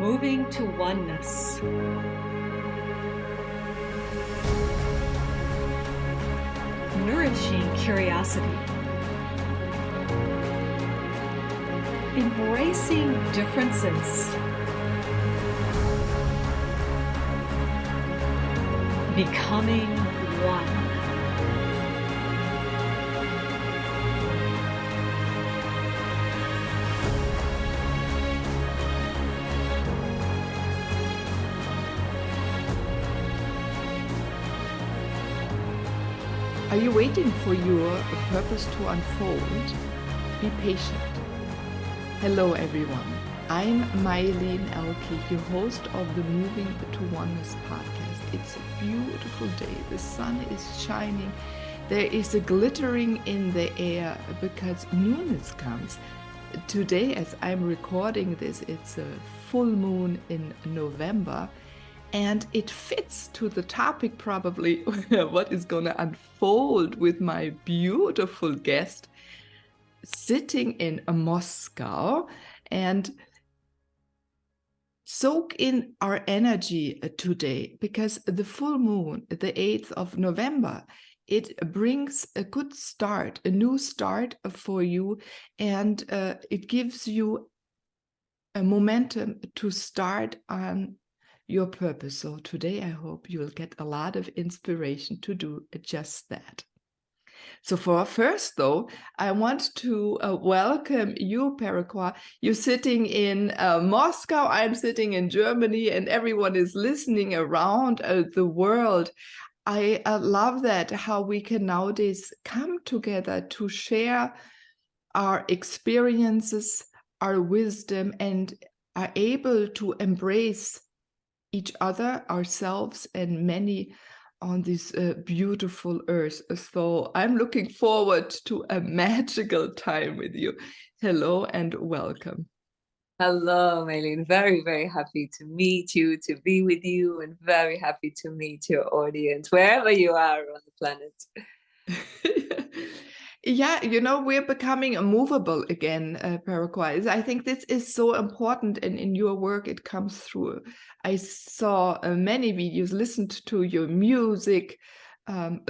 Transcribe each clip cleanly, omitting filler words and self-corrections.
moving to oneness. Nourishing curiosity. Embracing differences. Becoming one. Are you waiting for your purpose to unfold? Be patient. Hello everyone, I'm Meilin Ehlke, your host of the Moving to Oneness podcast. It's a beautiful day, the sun is shining, there is a glittering in the air because newness comes. Today, as I'm recording this, it's a full moon in November. And it fits to the topic probably what is going to unfold with my beautiful guest sitting in Moscow, and soak in our energy today because the full moon, the 8th of November, it brings a good start, a new start for you, and it gives you a momentum to start on your purpose. So today I hope you will get a lot of inspiration to do just that. So for first though, I want to welcome you, Peruquois. You're sitting in Moscow, I'm sitting in Germany, and everyone is listening around the world. I love that, how we can nowadays come together to share our experiences, our wisdom, and are able to embrace each other, ourselves, and many on this beautiful earth. So I'm looking forward to a magical time with you. Hello and welcome. Hello, Meilin. Very, very happy to meet you, to be with you, and very happy to meet your audience, wherever you are on the planet. Yeah, you know, we're becoming immovable again, Peruquois. I think this is so important, and in your work it comes through. I saw many videos, listened to your music,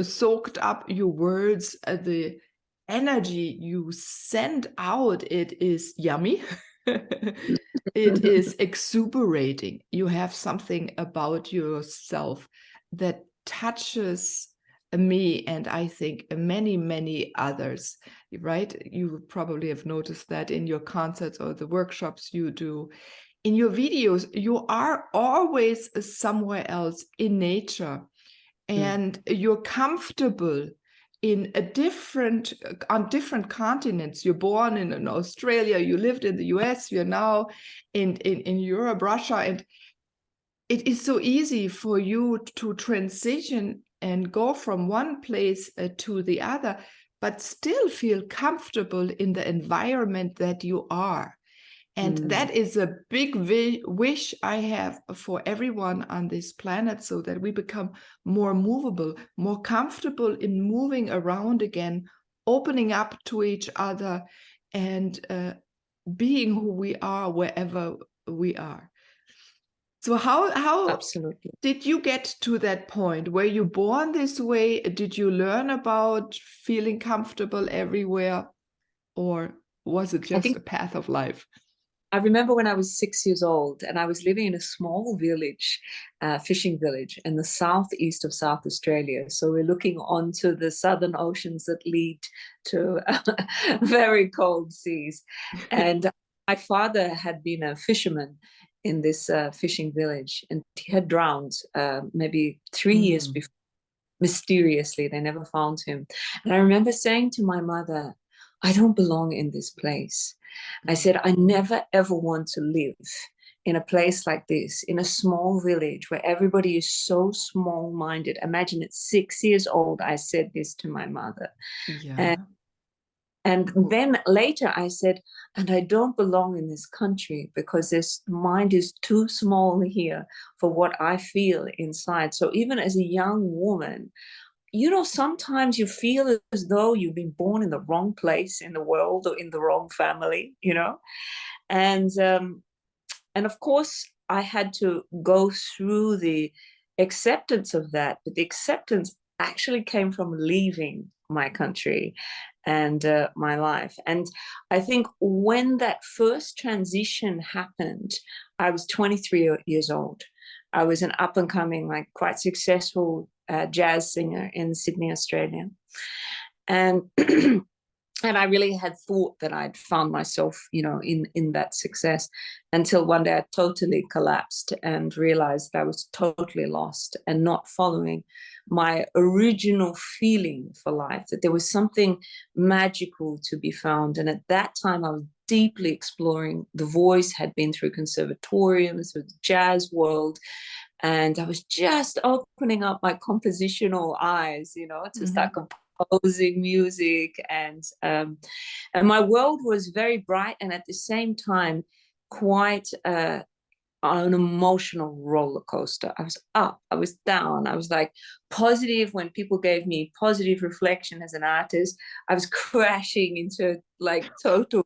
soaked up your words, the energy you send out, it is yummy. It is exuberating. You have something about yourself that touches me, and I think many others, right? You probably have noticed that in your concerts or the workshops you do. In your videos, you are always somewhere else in nature, and you're comfortable in on different continents. You're born in Australia, you lived in the US, you're now in Europe, Russia, and it is so easy for you to transition and go from one place to the other, but still feel comfortable in the environment that you are. And that is a big wish I have for everyone on this planet, so that we become more movable, more comfortable in moving around again, opening up to each other, and being who we are wherever we are. So how Absolutely did you get to that point? Were you born this way? Did you learn about feeling comfortable everywhere? Or was it just a path of life? I remember when I was 6 years old and I was living in a small village, fishing village in the southeast of South Australia. So we're looking onto the southern oceans that lead to very cold seas. And my father had been a fisherman in this fishing village, and he had drowned maybe 3 years before. Mysteriously, they never found him. And I remember saying to my mother, I don't belong in this place. I said, I never ever want to live in a place like this, in a small village where everybody is so small-minded. Imagine at 6 years old, I said this to my mother. Yeah. And then later I said, and I don't belong in this country because this mind is too small here for what I feel inside. So even as a young woman, you know, sometimes you feel as though you've been born in the wrong place in the world or in the wrong family, you know. And of course, I had to go through the acceptance of that, but the acceptance actually came from leaving my country and my life. And I think when that first transition happened, I was 23 years old. I was an up and coming, like quite successful jazz singer in Sydney, Australia. And and I really had thought that I'd found myself, in that success, until one day I totally collapsed and realized I was totally lost and not following my original feeling for life, that there was something magical to be found. And at that time, I was deeply exploring the voice, had been through conservatoriums, through the jazz world, and I was just opening up my compositional eyes, to start composing music, and my world was very bright, and at the same time quite an emotional roller coaster. I was up, I was down, I was like positive when people gave me positive reflection as an artist. I was crashing into like total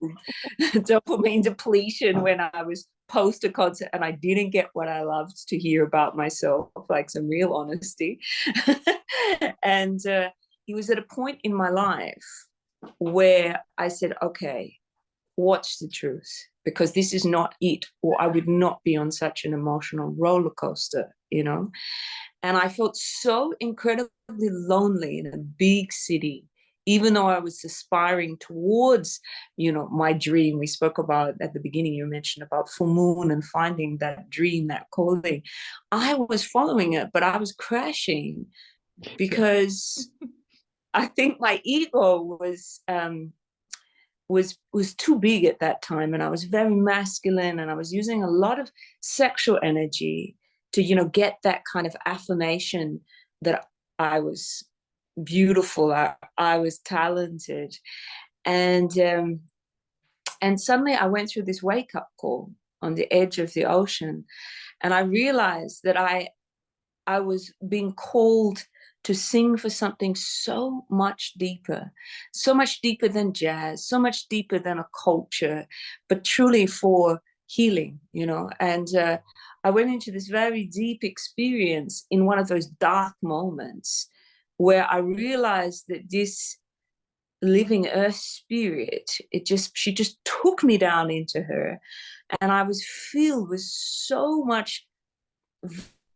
dopamine depletion when I was post a concert and I didn't get what I loved to hear about myself, like some real honesty. And it was at a point in my life where I said, okay, what's the truth? Because this is not it, or I would not be on such an emotional roller coaster, And I felt so incredibly lonely in a big city, even though I was aspiring towards, my dream. We spoke about at the beginning, you mentioned about full moon and finding that dream, that calling. I was following it, but I was crashing because I think my ego was too big at that time, and I was very masculine, and I was using a lot of sexual energy to get that kind of affirmation that I was beautiful, I was talented, and suddenly I went through this wake-up call on the edge of the ocean, and I realized that I was being called to sing for something so much deeper than jazz, so much deeper than a culture, but truly for healing, And I went into this very deep experience in one of those dark moments where I realized that this living earth spirit, she just took me down into her, and I was filled with so much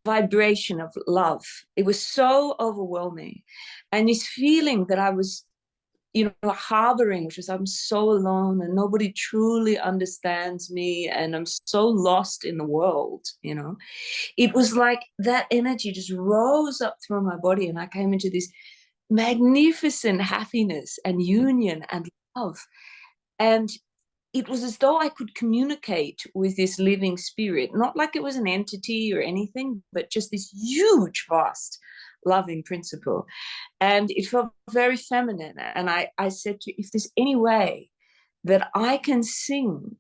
vibration of love. It was so overwhelming, and this feeling that I was harboring, which was I'm so alone and nobody truly understands me, and I'm so lost in the world. It was like that energy just rose up through my body, and I came into this magnificent happiness and union and love, and it was as though I could communicate with this living spirit, not like it was an entity or anything, but just this huge, vast, loving principle. And it felt very feminine. And I said to, if there's any way that I can sing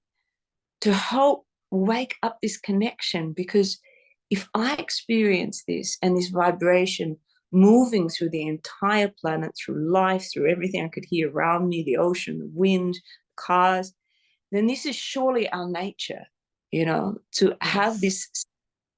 to help wake up this connection, because if I experience this and this vibration moving through the entire planet, through life, through everything I could hear around me, the ocean, the wind, cars, then this is surely our nature, to have this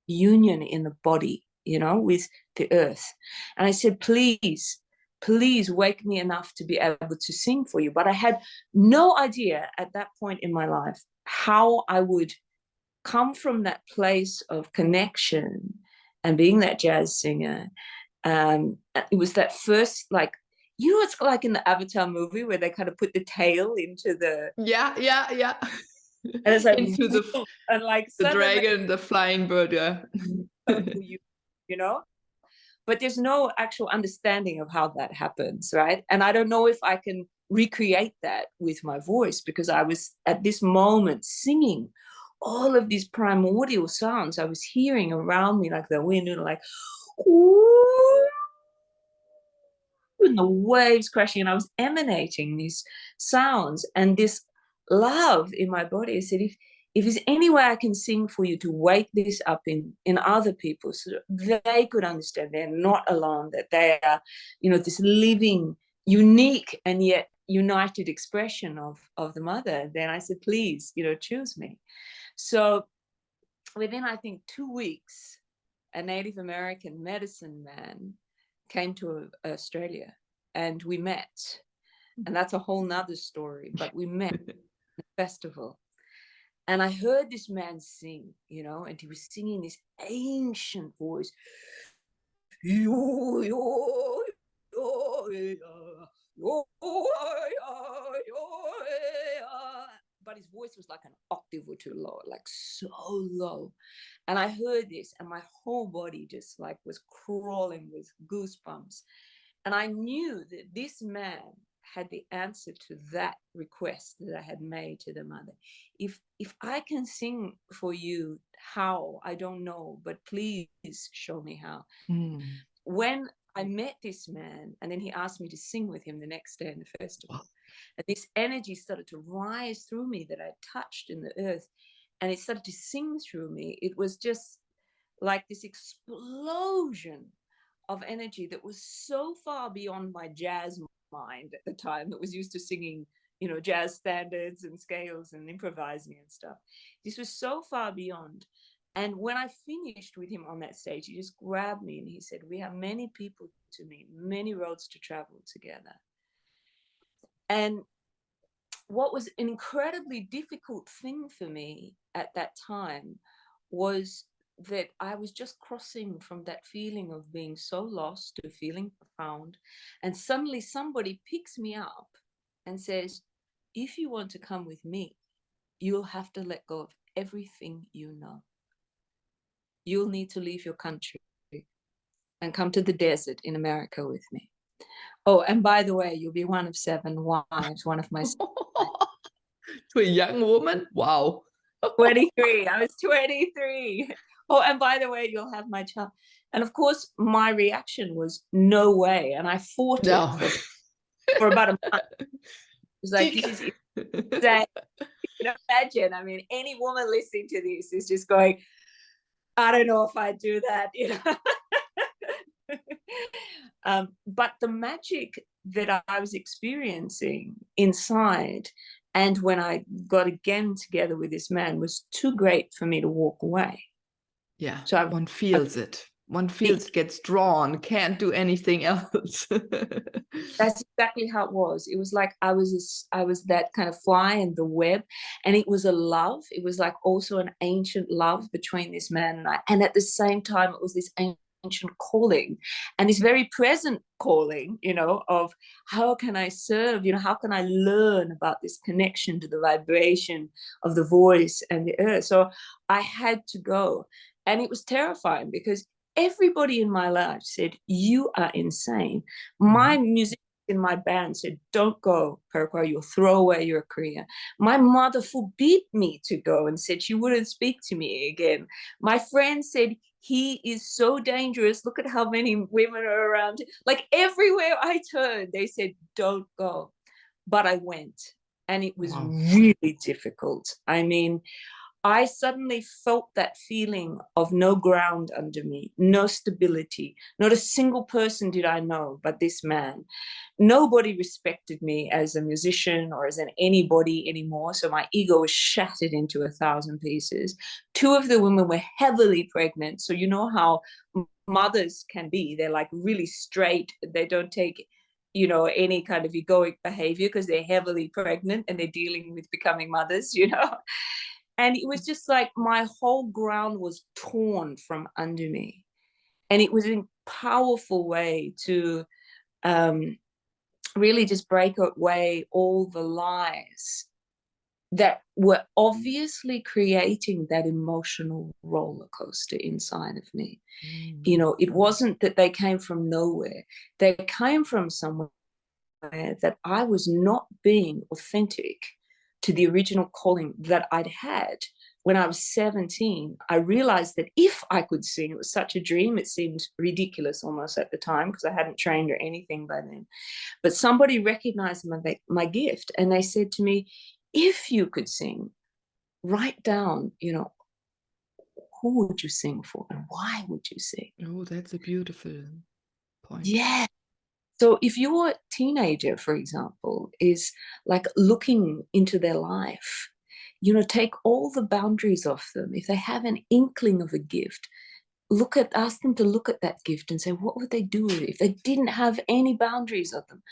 union in the body, with the earth. And I said, please wake me enough to be able to sing for you. But I had no idea at that point in my life how I would come from that place of connection and being that jazz singer. It was that first, like, it's like in the Avatar movie where they kind of put the tail into the yeah and it's like into the and like the dragon, the flying bird, but there's no actual understanding of how that happens, right? And I don't know if I can recreate that with my voice, because I was at this moment singing all of these primordial sounds I was hearing around me, like the wind, like ooh, and the waves crashing, and I was emanating these sounds and this love in my body. I said, if there's any way I can sing for you to wake this up in other people, so they could understand they're not alone, that they are, this living, unique, and yet united expression of the mother, then I said, please, choose me. So within, I think, 2 weeks, a Native American medicine man came to Australia, and we met. And that's a whole nother story, but we met at the festival. And I heard this man sing, you know, and he was singing this ancient voice. But his voice was like an octave or two low, like so low. And I heard this, and my whole body just like was crawling with goosebumps. And I knew that this man had the answer to that request that I had made to the mother. If I can sing for you, how? I don't know, but please show me how. When I met this man, and then he asked me to sing with him the next day in the festival, and this energy started to rise through me that I touched in the earth, and it started to sing through me. It was just like this explosion of energy that was so far beyond my jazz mind at the time, that was used to singing, you know, jazz standards and scales and improvising and stuff. This was so far beyond. And when I finished with him on that stage, he just grabbed me and he said, we have many people to meet, many roads to travel together. And what was an incredibly difficult thing for me at that time was that I was just crossing from that feeling of being so lost to feeling profound. And suddenly somebody picks me up and says, if you want to come with me, you'll have to let go of everything you know. You'll need to leave your country and come to the desert in America with me. Oh, and by the way, you'll be one of 7 wives, one of my To a young woman? Wow. 23. I was 23. Oh, and by the way, you'll have my child. And of course, my reaction was no way. And I fought it for about a month. It was like, this is insane. You can imagine, I mean, any woman listening to this is just going, I don't know if I do that, you know. But the magic that I was experiencing inside, and when I got again together with this man, was too great for me to walk away. Yeah, so one feels it. One feels it gets drawn, can't do anything else. That's exactly how it was. It was like I was that kind of fly in the web, and it was a love. It was like also an ancient love between this man and I. And at the same time, it was this ancient calling, and this very present calling, you know, of how can I serve, you know, how can I learn about this connection to the vibration of the voice and the earth. So I had to go, and it was terrifying because everybody in my life said, you are insane. My musicians in my band said, don't go, Peruquois, you'll throw away your career. My mother forbid me to go and said she wouldn't speak to me again. My friend said, he is so dangerous. Look at how many women are around. Like everywhere I turned, they said, don't go. But I went, and it was really difficult. I mean, I suddenly felt that feeling of no ground under me, no stability. Not a single person did I know but this man. Nobody respected me as a musician or as anybody anymore. So my ego was shattered into 1,000 pieces. 2 of the women were heavily pregnant. So you know how mothers can be. They're like really straight. They don't take, you know, any kind of egoic behavior because they're heavily pregnant and they're dealing with becoming mothers, you know. And it was just like my whole ground was torn from under me. And it was a powerful way to really just break away all the lies that were obviously creating that emotional roller coaster inside of me. You know, it wasn't that they came from nowhere. They came from somewhere that I was not being authentic to the original calling that I'd had when I was 17. I realized that if I could sing, it was such a dream. It seemed ridiculous almost at the time because I hadn't trained or anything by then. But somebody recognized my gift, and they said to me, if you could sing, write down, you know, who would you sing for and why would you sing? Oh, that's a beautiful point. Yeah. So if your teenager, for example, is like looking into their life, take all the boundaries off them. If they have an inkling of a gift, ask them to look at that gift and say, what would they do with it if they didn't have any boundaries of them?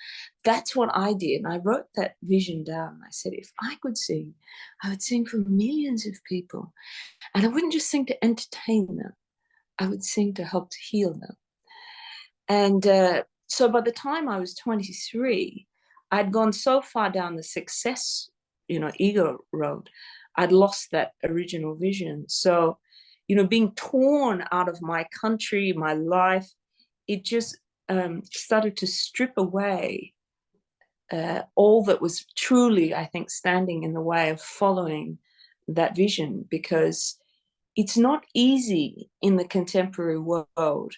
That's what I did. And I wrote that vision down. I said, if I could sing, I would sing for millions of people. And I wouldn't just sing to entertain them. I would sing to help to heal them. And so by the time I was 23, I'd gone so far down the success, ego road, I'd lost that original vision. So, being torn out of my country, my life, it just started to strip away all that was truly, I think, standing in the way of following that vision, because it's not easy in the contemporary world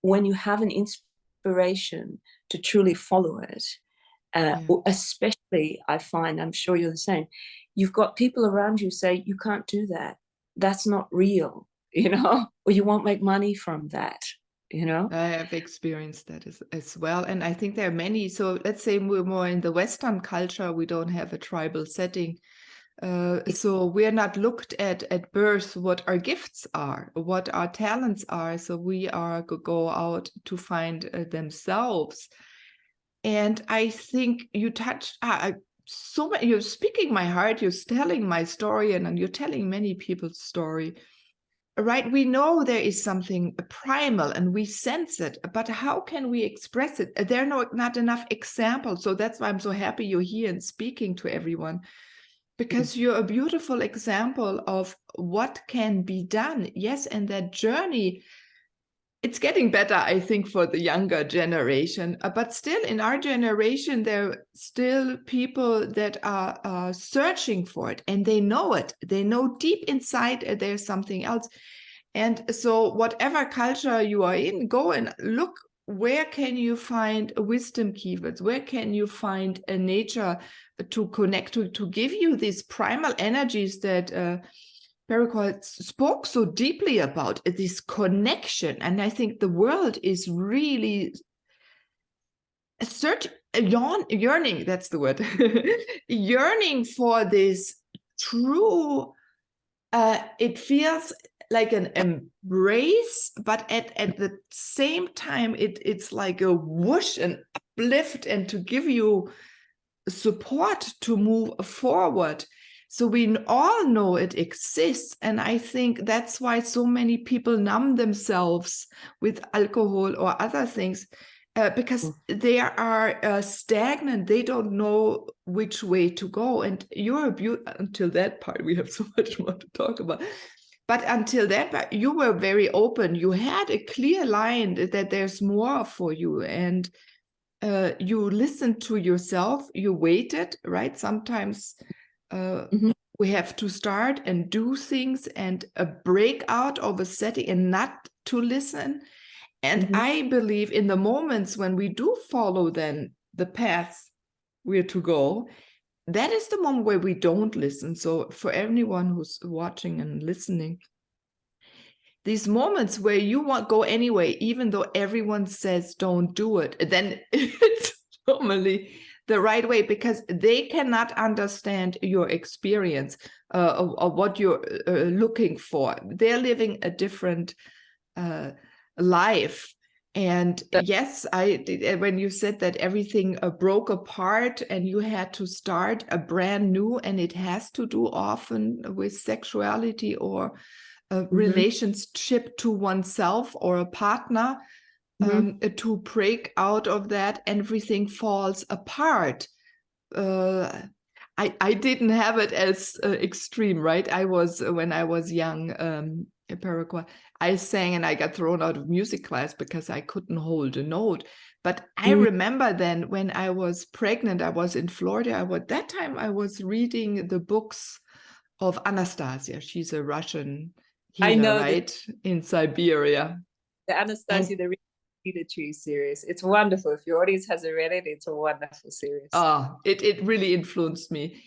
when you have an inspiration to truly follow it. Especially, I find, I'm sure you're the same, you've got people around you say, you can't do that. That's not real, or you won't make money from that, I have experienced that as well. And I think there are many. So let's say we're more in the Western culture, we don't have a tribal setting. So we're not looked at birth what our gifts are, what our talents are. So we are go out to find themselves. And I think you touched so much. You're speaking my heart. You're telling my story, and you're telling many people's story. Right? We know there is something primal, and we sense it. But how can we express it? There are not enough examples. So that's why I'm so happy you're here and speaking to everyone, because you're a beautiful example of what can be done. Yes, and that journey. It's getting better, I think, for the younger generation. But still, in our generation, there are still people that are searching for it, and they know it. They know deep inside there's something else. And so whatever culture you are in, go and look, where can you find wisdom keywords? Where can you find a nature to connect to give you these primal energies that Peruquois spoke so deeply about, this connection. And I think the world is really yearning, that's the word, yearning for this true, it feels like an embrace, but at the same time, it's like a whoosh and uplift, and to give you support to move forward. So we all know it exists. And I think that's why so many people numb themselves with alcohol or other things, because they are stagnant. They don't know which way to go. And until that part, we have so much more to talk about. But until that part, you were very open. You had a clear line that there's more for you. And you listened to yourself. You waited, right? Sometimes we have to start and do things and break out of a setting and not to listen. And I believe in the moments when we do follow then the path we're to go, that is the moment where we don't listen. So for anyone who's watching and listening, these moments where you want go anyway, even though everyone says don't do it, then it's normally the right way, because they cannot understand your experience or what you're looking for. They're living a different life. And yes, when you said that everything broke apart and you had to start a brand new, and it has to do often with sexuality or a relationship to oneself or a partner, to break out of that, everything falls apart. I didn't have it as extreme, right? When I was young, in Peruquois, I sang and I got thrown out of music class because I couldn't hold a note. But I remember then when I was pregnant, I was in Florida. That time I was reading the books of Anastasia. She's a Russian healer, right? In Siberia. The Anastasia, the Tree series. It's wonderful. If your audience hasn't read it, it's a wonderful series. It really influenced me.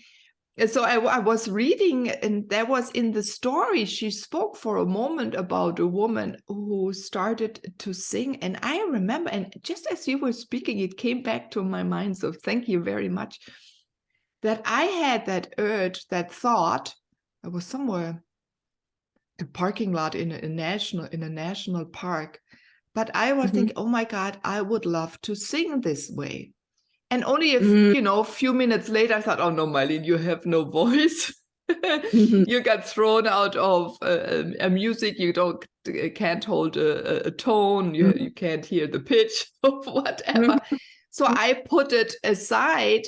And so I was reading, and there was in the story, she spoke for a moment about a woman who started to sing. And I remember, and just as you were speaking, it came back to my mind. So thank you very much. That I had that urge, that thought, I was somewhere, a parking lot in a national park. But I was thinking, oh my God, I would love to sing this way. And only a few minutes later, I thought, oh no, Meilin, you have no voice. You got thrown out of a music. You can't hold a tone. You can't hear the pitch of whatever. So I put it aside.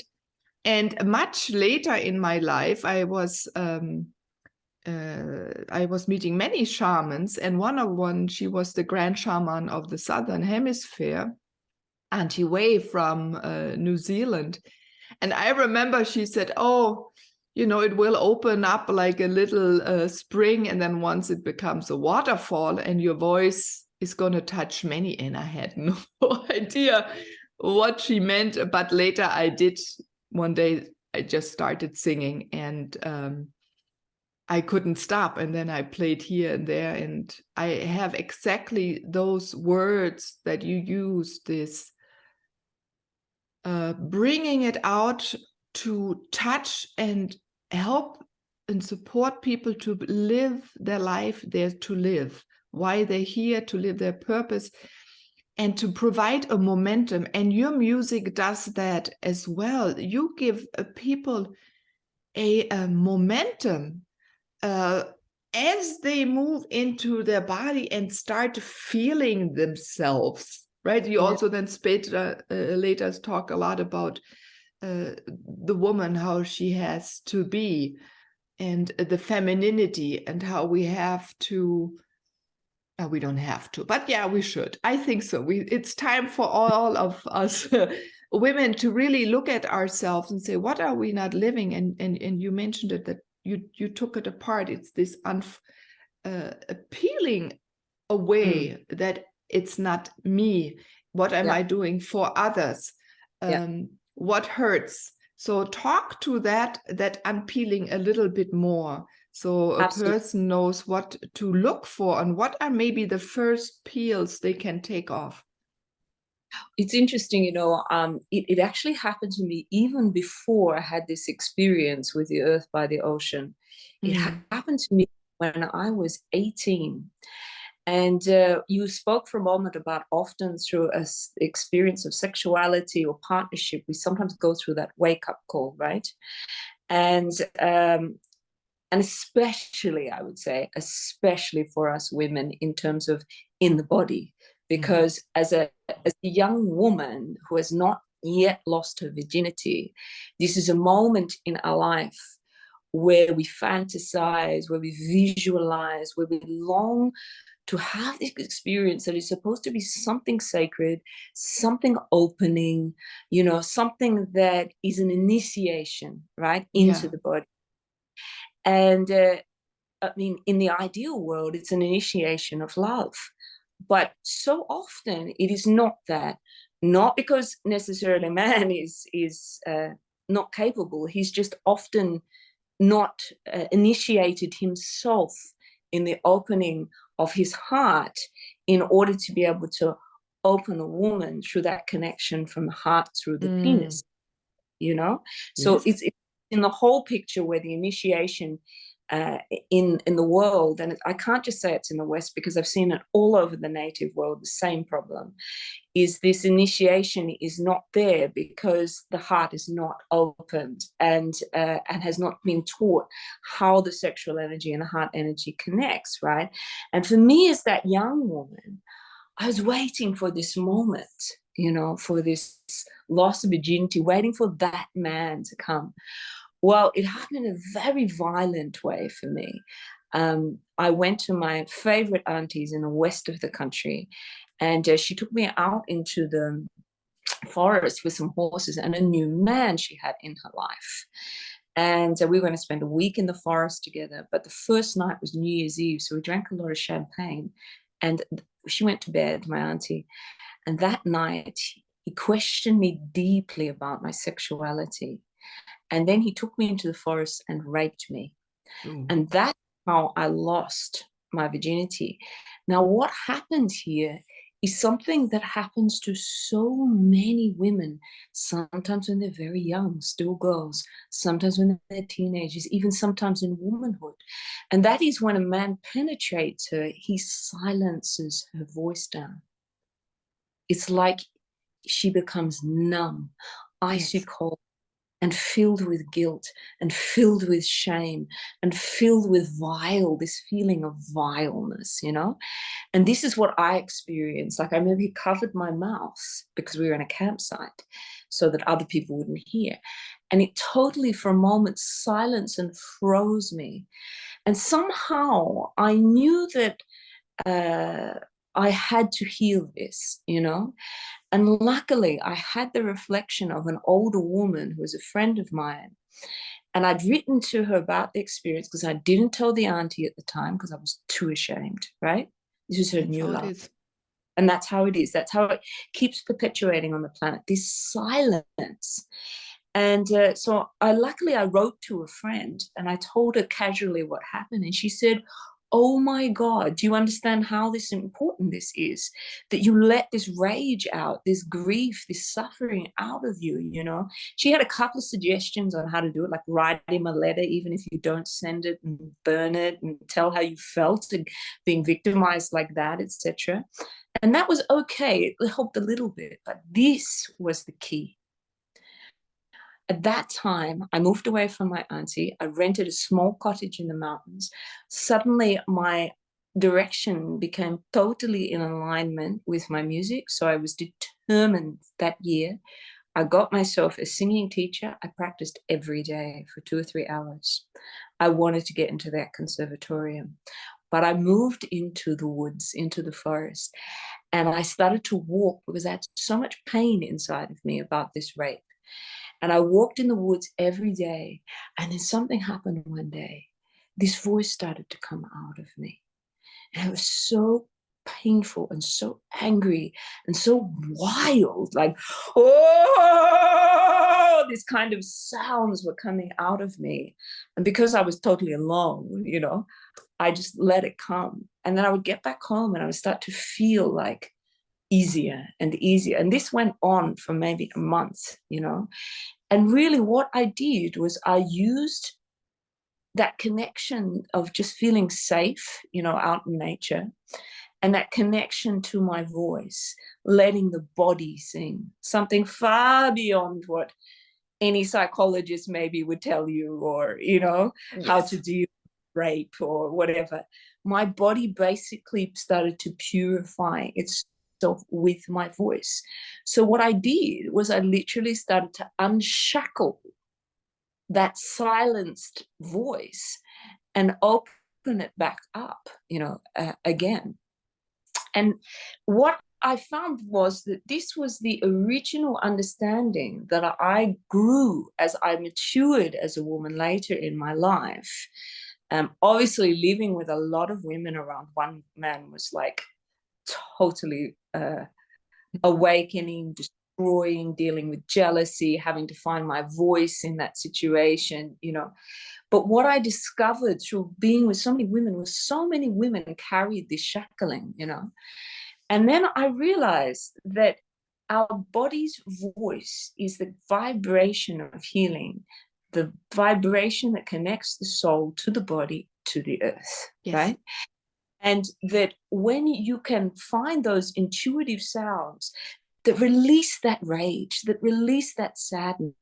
And much later in my life, I was meeting many shamans, and one, she was the grand shaman of the Southern Hemisphere, Auntie Wei from New Zealand. And I remember she said, oh, it will open up like a little spring, and then once it becomes a waterfall and your voice is going to touch many. And I had no idea what she meant. But later I did. One day I just started singing, and I couldn't stop. And then I played here and there, and I have exactly those words that you use, this bringing it out to touch and help and support people to live their life there to live, why they're here, to live their purpose, and to provide a momentum. And your music does that as well. You give people a momentum as they move into their body and start feeling themselves, right? You also then later talk a lot about the woman, how she has to be, and the femininity, and how we have to, we don't have to, but yeah, we should. I think so. It's time for all of us women to really look at ourselves and say, what are we not living? And you mentioned it, that you took it apart. It's this appealing away that it's not me. What am I doing for others? What hurts? So talk to that unpeeling a little bit more, so a person knows what to look for and what are maybe the first peels they can take off. It's interesting, it actually happened to me even before I had this experience with the earth by the ocean. It happened to me when I was 18. And you spoke for a moment about often through an experience of sexuality or partnership, we sometimes go through that wake-up call, right? And especially, I would say, especially for us women in terms of in the body, because as a young woman who has not yet lost her virginity, this is a moment in our life where we fantasize, where we visualize, where we long to have this experience that is supposed to be something sacred, something opening, something that is an initiation, right, into the body. And I mean, in the ideal world, it's an initiation of love. But so often it is not that, not because necessarily man is not capable. He's just often not initiated himself in the opening of his heart in order to be able to open a woman through that connection from the heart through the penis, So it's in the whole picture where the initiation in the world, and I can't just say it's in the West because I've seen it all over the native world, the same problem, is this initiation is not there because the heart is not opened and has not been taught how the sexual energy and the heart energy connects, right? And for me as that young woman, I was waiting for this moment, for this loss of virginity, waiting for that man to come. Well, it happened in a very violent way for me. I went to my favorite auntie's in the west of the country, and she took me out into the forest with some horses and a new man she had in her life. And we were going to spend a week in the forest together. But the first night was New Year's Eve, so we drank a lot of champagne. And she went to bed, my auntie. And that night, he questioned me deeply about my sexuality. And then he took me into the forest and raped me. And that's how I lost my virginity. Now, what happened here is something that happens to so many women, sometimes when they're very young, still girls, sometimes when they're teenagers, even sometimes in womanhood. And that is when a man penetrates her, he silences her voice down. It's like she becomes numb, icy cold, and filled with guilt, and filled with shame, and filled with this feeling of vileness, you know? And this is what I experienced. Like, I remember he covered my mouth because we were in a campsite so that other people wouldn't hear. And it totally, for a moment, silenced and froze me. And somehow I knew that I had to heal this, you know? And luckily, I had the reflection of an older woman who was a friend of mine. And I'd written to her about the experience because I didn't tell the auntie at the time because I was too ashamed, right? This was her new love. And that's how it is. That's how it keeps perpetuating on the planet, this silence. And so luckily I wrote to a friend and I told her casually what happened. And she said, oh my God, do you understand how important this is? That you let this rage out, this grief, this suffering out of you, you know? She had a couple of suggestions on how to do it, like write him a letter, even if you don't send it, and burn it and tell how you felt and being victimized like that, etc. And that was okay. It helped a little bit, but this was the key. At that time, I moved away from my auntie. I rented a small cottage in the mountains. Suddenly, my direction became totally in alignment with my music. So I was determined that year. I got myself a singing teacher. I practiced every day for 2 or 3 hours. I wanted to get into that conservatorium. But I moved into the woods, into the forest. And I started to walk because I had so much pain inside of me about this rape. And I walked in the woods every day. And then something happened one day. This voice started to come out of me. And it was so painful and so angry and so wild, like, oh, these kind of sounds were coming out of me. And because I was totally alone, you know, I just let it come. And then I would get back home and I would start to feel like easier and easier. And this went on for maybe a month, you know. And really what I did was I used that connection of just feeling safe, you know, out in nature, and that connection to my voice, letting the body sing, something far beyond what any psychologist maybe would tell you, or, you know, how to deal with rape or whatever. My body basically started to purify itself with my voice. So what I did was I literally started to unshackle that silenced voice and open it back up, you know, again. And what I found was that this was the original understanding that I grew as I matured as a woman later in my life. Obviously, living with a lot of women around one man was like totally awakening, destroying, dealing with jealousy, having to find my voice in that situation, you know. But what I discovered through being with so many women was so many women carried this shackling, you know. And then I realized that our body's voice is the vibration of healing, the vibration that connects the soul to the body, to the earth, right? And that when you can find those intuitive sounds that release that rage, that release that sadness,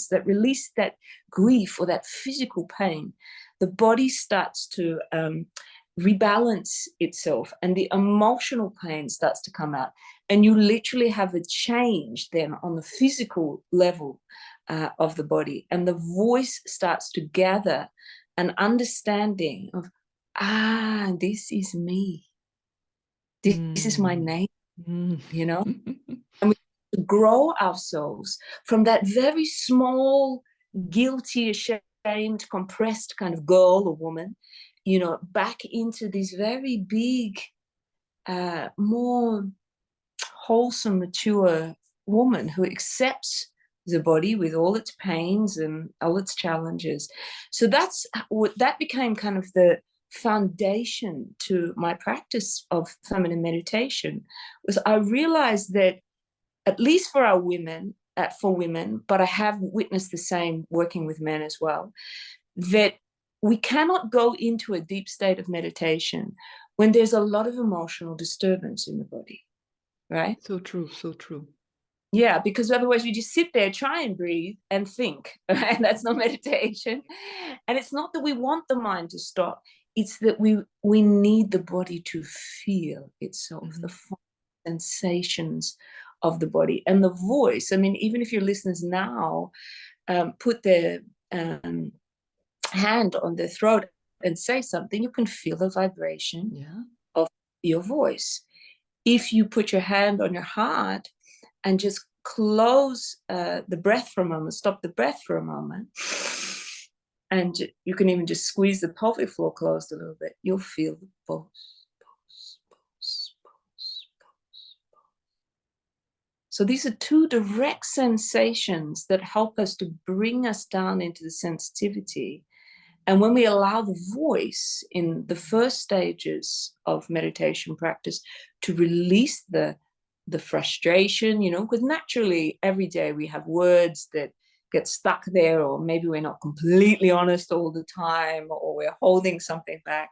that release that grief or that physical pain, the body starts to rebalance itself and the emotional pain starts to come out. And you literally have a change then on the physical level of the body. And the voice starts to gather an understanding of, this is me. This is my name, you know? And we grow ourselves from that very small, guilty, ashamed, compressed kind of girl or woman, you know, back into this very big, more wholesome, mature woman who accepts the body with all its pains and all its challenges. So that became kind of the foundation to my practice of feminine meditation was I realized that, at least for our women, for women, but I have witnessed the same working with men as well, that we cannot go into a deep state of meditation when there's a lot of emotional disturbance in the body, right? So true, so true. Yeah, because otherwise we just sit there, try and breathe and think, and that's not meditation. And it's not that we want the mind to stop, it's that we need the body to feel itself, the sensations of the body and the voice. I mean, even if your listeners now put their hand on their throat and say something, you can feel the vibration of your voice. If you put your hand on your heart and just close the breath for a moment, stop the breath for a moment, and you can even just squeeze the pelvic floor closed a little bit, you'll feel the pulse, pulse, pulse, pulse, pulse, pulse. So these are two direct sensations that help us to bring us down into the sensitivity. And when we allow the voice in the first stages of meditation practice to release the frustration, you know, because naturally every day we have words that get stuck there, or maybe we're not completely honest all the time, or we're holding something back.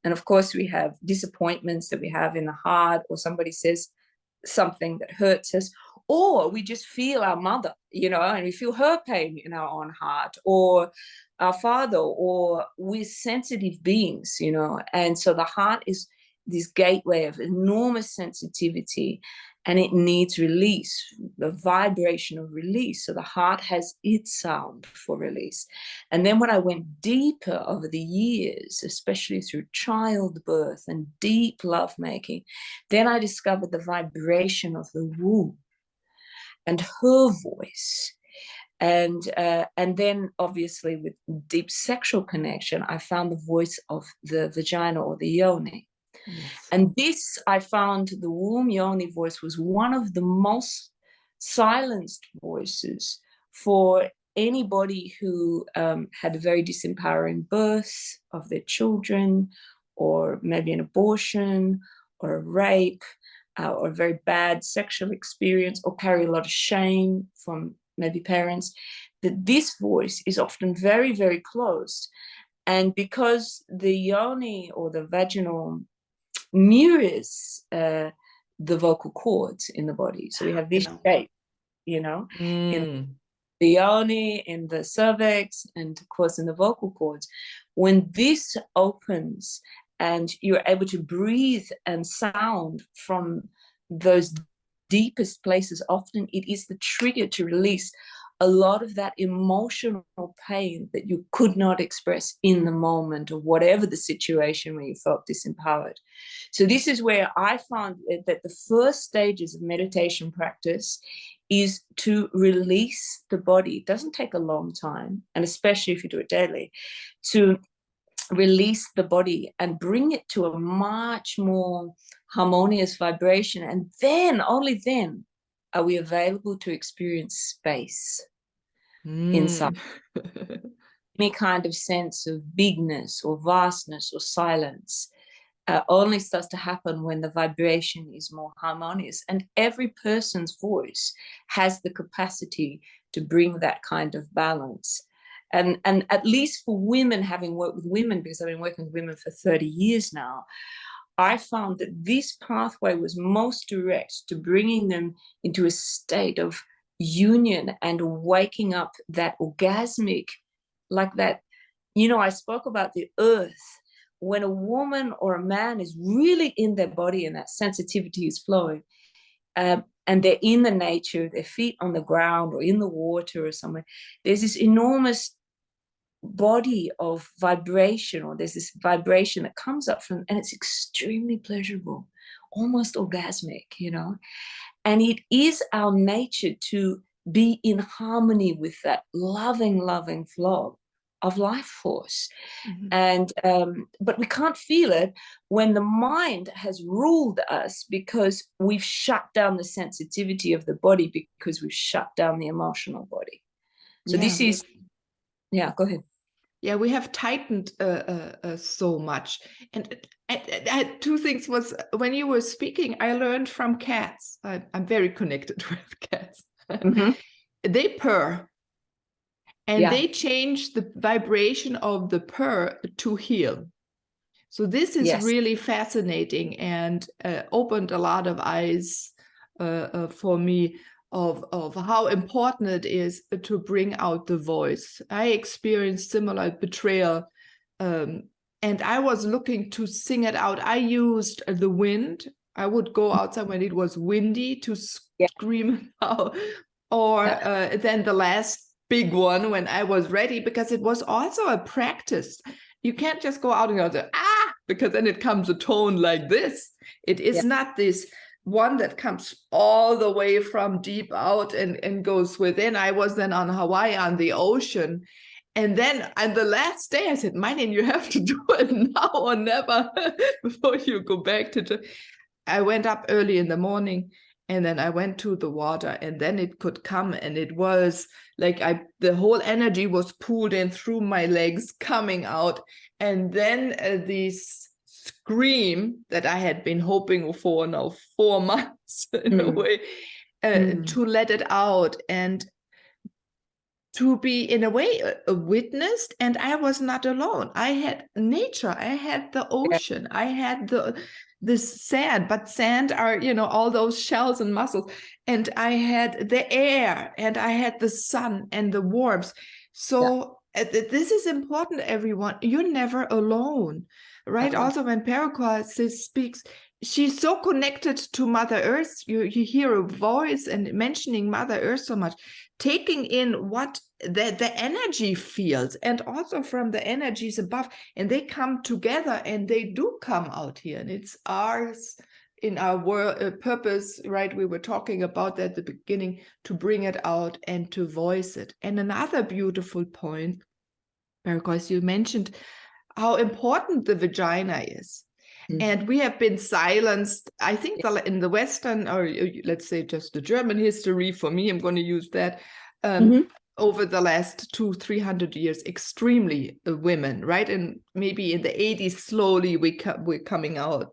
And of course we have disappointments that we have in the heart, or somebody says something that hurts us, or we just feel our mother, you know, and we feel her pain in our own heart, or our father, or we're sensitive beings, you know. And so the heart is this gateway of enormous sensitivity, and it needs release, the vibration of release. So the heart has its sound for release. And then when I went deeper over the years, especially through childbirth and deep lovemaking, then I discovered the vibration of the womb and her voice. And then obviously with deep sexual connection, I found the voice of the vagina or the yoni. Yes. And this, I found the womb yoni voice was one of the most silenced voices for anybody who had a very disempowering birth of their children, or maybe an abortion, or a rape, or a very bad sexual experience, or carry a lot of shame from maybe parents, that this voice is often very, very closed. And because the yoni or the vaginal mirrors the vocal cords in the body, so we have this shape, you know, in the yoni, in the cervix, and of course in the vocal cords. When this opens and you're able to breathe and sound from those deepest places, often it is the trigger to release a lot of that emotional pain that you could not express in the moment, or whatever the situation where you felt disempowered. So this is where I found that the first stages of meditation practice is to release the body. It doesn't take a long time, and especially if you do it daily, to release the body and bring it to a much more harmonious vibration. And then, only then, are we available to experience space inside. Any kind of sense of bigness or vastness or silence only starts to happen when the vibration is more harmonious. And every person's voice has the capacity to bring that kind of balance. And at least for women, having worked with women, because I've been working with women for 30 years now, I found that this pathway was most direct to bringing them into a state of union and waking up that orgasmic, like that, you know, I spoke about the earth. When a woman or a man is really in their body and that sensitivity is flowing, and they're in the nature, their feet on the ground or in the water or somewhere, there's this enormous body of vibration, or there's this vibration that comes up from, and it's extremely pleasurable, almost orgasmic, you know. And it is our nature to be in harmony with that loving flow of life force. And but we can't feel it when the mind has ruled us, because we've shut down the sensitivity of the body, because we've shut down the emotional body. So this is, yeah, go ahead. Yeah, we have tightened so much. And I, two things was, when you were speaking, I learned from cats. I'm very connected with cats. Mhm. They purr, and Yeah. they change the vibration of the purr to heal. So this is Yes. really fascinating, and opened a lot of eyes for me of how important it is to bring out the voice. I experienced similar betrayal, and I was looking to sing it out. I used the wind. I would go outside when it was windy to scream out, or then the last big one when I was ready, because it was also a practice. You can't just go out and go, because then it comes a tone like this. It is not this one that comes all the way from deep out and goes within. I was then on Hawaii on the ocean. And then on the last day, I said, Meilin, you have to do it now or never before you go back to. I went up early in the morning, and then I went to the water, and then it could come. And it was like the whole energy was pulled in through my legs, coming out. And then this scream that I had been hoping for now 4 months in a way, to let it out and to be in a way witnessed. And I was not alone. I had nature, I had the ocean, I had this sand, but sand are, all those shells and mussels, and I had the air, and I had the sun and the warmth. So this is important, everyone. You're never alone, right? Also, when Peruquois speaks, she's so connected to Mother Earth. You hear a voice and mentioning Mother Earth so much, taking in what the energy feels, and also from the energies above, and they come together, and they do come out here, and it's ours in our purpose, right? We were talking about that at the beginning, to bring it out and to voice it. And another beautiful point, because you mentioned how important the vagina is. And we have been silenced, I think, in the Western, or let's say just the German history, for me, I'm going to use that, over the last 200-300 years, extremely women, right? And maybe in the 80s, slowly we're coming out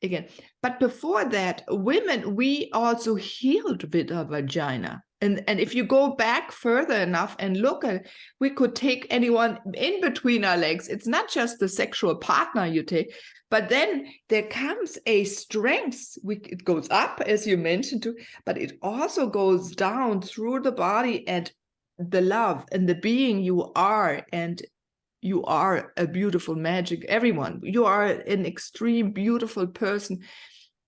again. But before that, women, we also healed with our vagina. And if you go back further enough and look at it, we could take anyone in between our legs. It's not just the sexual partner you take, but then there comes a strength. It goes up, as you mentioned, too, but it also goes down through the body, and the love and the being you are. And you are a beautiful magic, everyone. You are an extreme, beautiful person,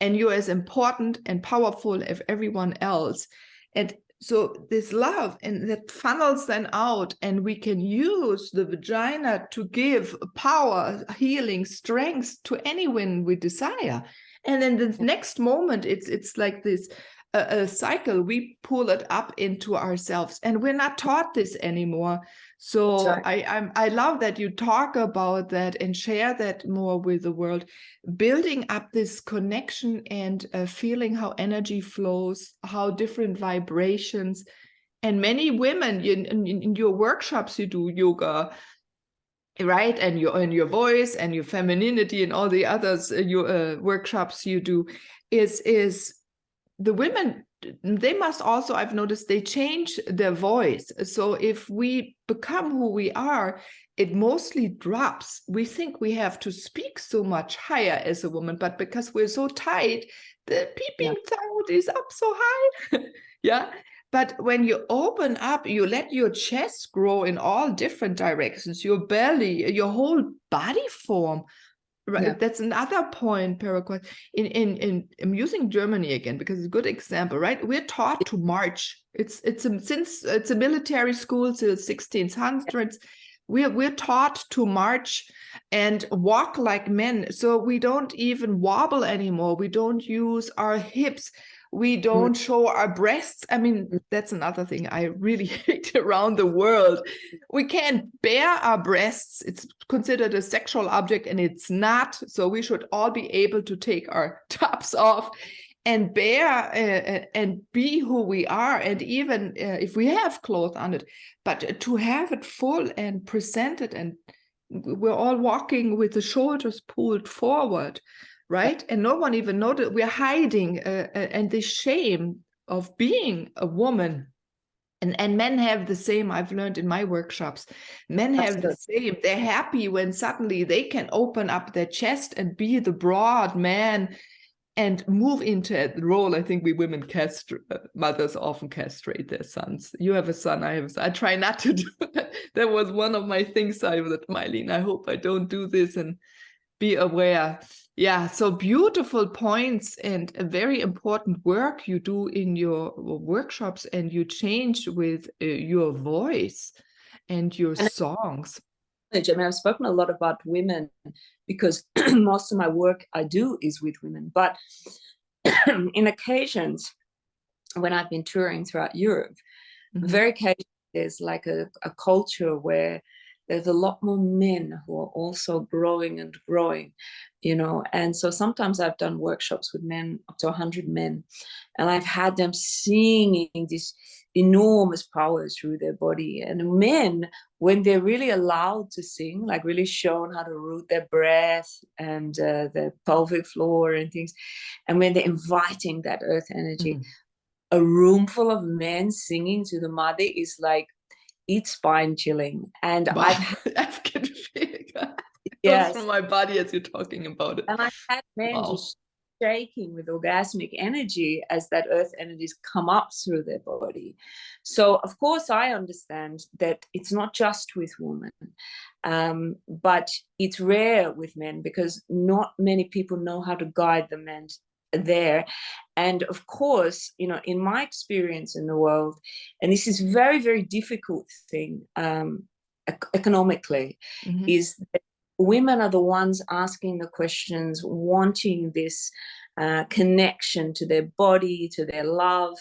and you're as important and powerful as everyone else. And so this love, and that funnels then out, and we can use the vagina to give power, healing, strength to anyone we desire. And then the next moment, it's like this a cycle. We pull it up into ourselves, and we're not taught this anymore. So I love that you talk about that and share that more with the world, building up this connection and feeling how energy flows, how different vibrations. And many women in your workshops, you do yoga, right? And your voice and your femininity and all the others, your workshops you do, is the women, they must also, I've noticed, they change their voice. So if we become who we are, it mostly drops. We think we have to speak so much higher as a woman, but because we're so tight, the peeping sound is up so high. But when you open up, you let your chest grow in all different directions, your belly, your whole body form. Right, that's another point, Peruquois. I'm using Germany again because it's a good example, right? We're taught to march. Since it's a military school till 1600s, we're taught to march and walk like men. So we don't even wobble anymore. We don't use our hips. We don't show our breasts. I mean, that's another thing I really hate around the world. We can't bare our breasts. It's considered a sexual object, and it's not. So we should all be able to take our tops off and bear and be who we are, and even if we have clothes on it, but to have it full and presented, and we're all walking with the shoulders pulled forward, right? And no one even knows that we're hiding, and the shame of being a woman. And men have the same. I've learned in my workshops, men have the same. They're happy when suddenly they can open up their chest and be the broad man and move into the role. I think we women mothers often castrate their sons. You have a son, I have a son. I try not to do that. That was one of my things I was at Meilin. I hope I don't do this, and be aware. Yeah, so beautiful points, and a very important work you do in your workshops, and you change with your voice and your songs. I mean, I've spoken a lot about women because most of my work I do is with women, but in occasions when I've been touring throughout Europe, very occasionally there's like a culture where there's a lot more men who are also growing and growing, you know. And so sometimes I've done workshops with men, up to 100 men, and I've had them singing these enormous powers through their body. And men, when they're really allowed to sing, like really shown how to root their breath and their pelvic floor and things, and when they're inviting that earth energy, a room full of men singing to the mother is like, it's spine chilling. And I've got a feeling. Yes, goes through my body as you're talking about it. And I've had men just shaking with orgasmic energy as that earth energies come up through their body. So of course I understand that it's not just with women, but it's rare with men because not many people know how to guide the men there. And of course, you know, in my experience in the world, and this is very, very difficult thing economically, is that women are the ones asking the questions, wanting this connection to their body, to their love,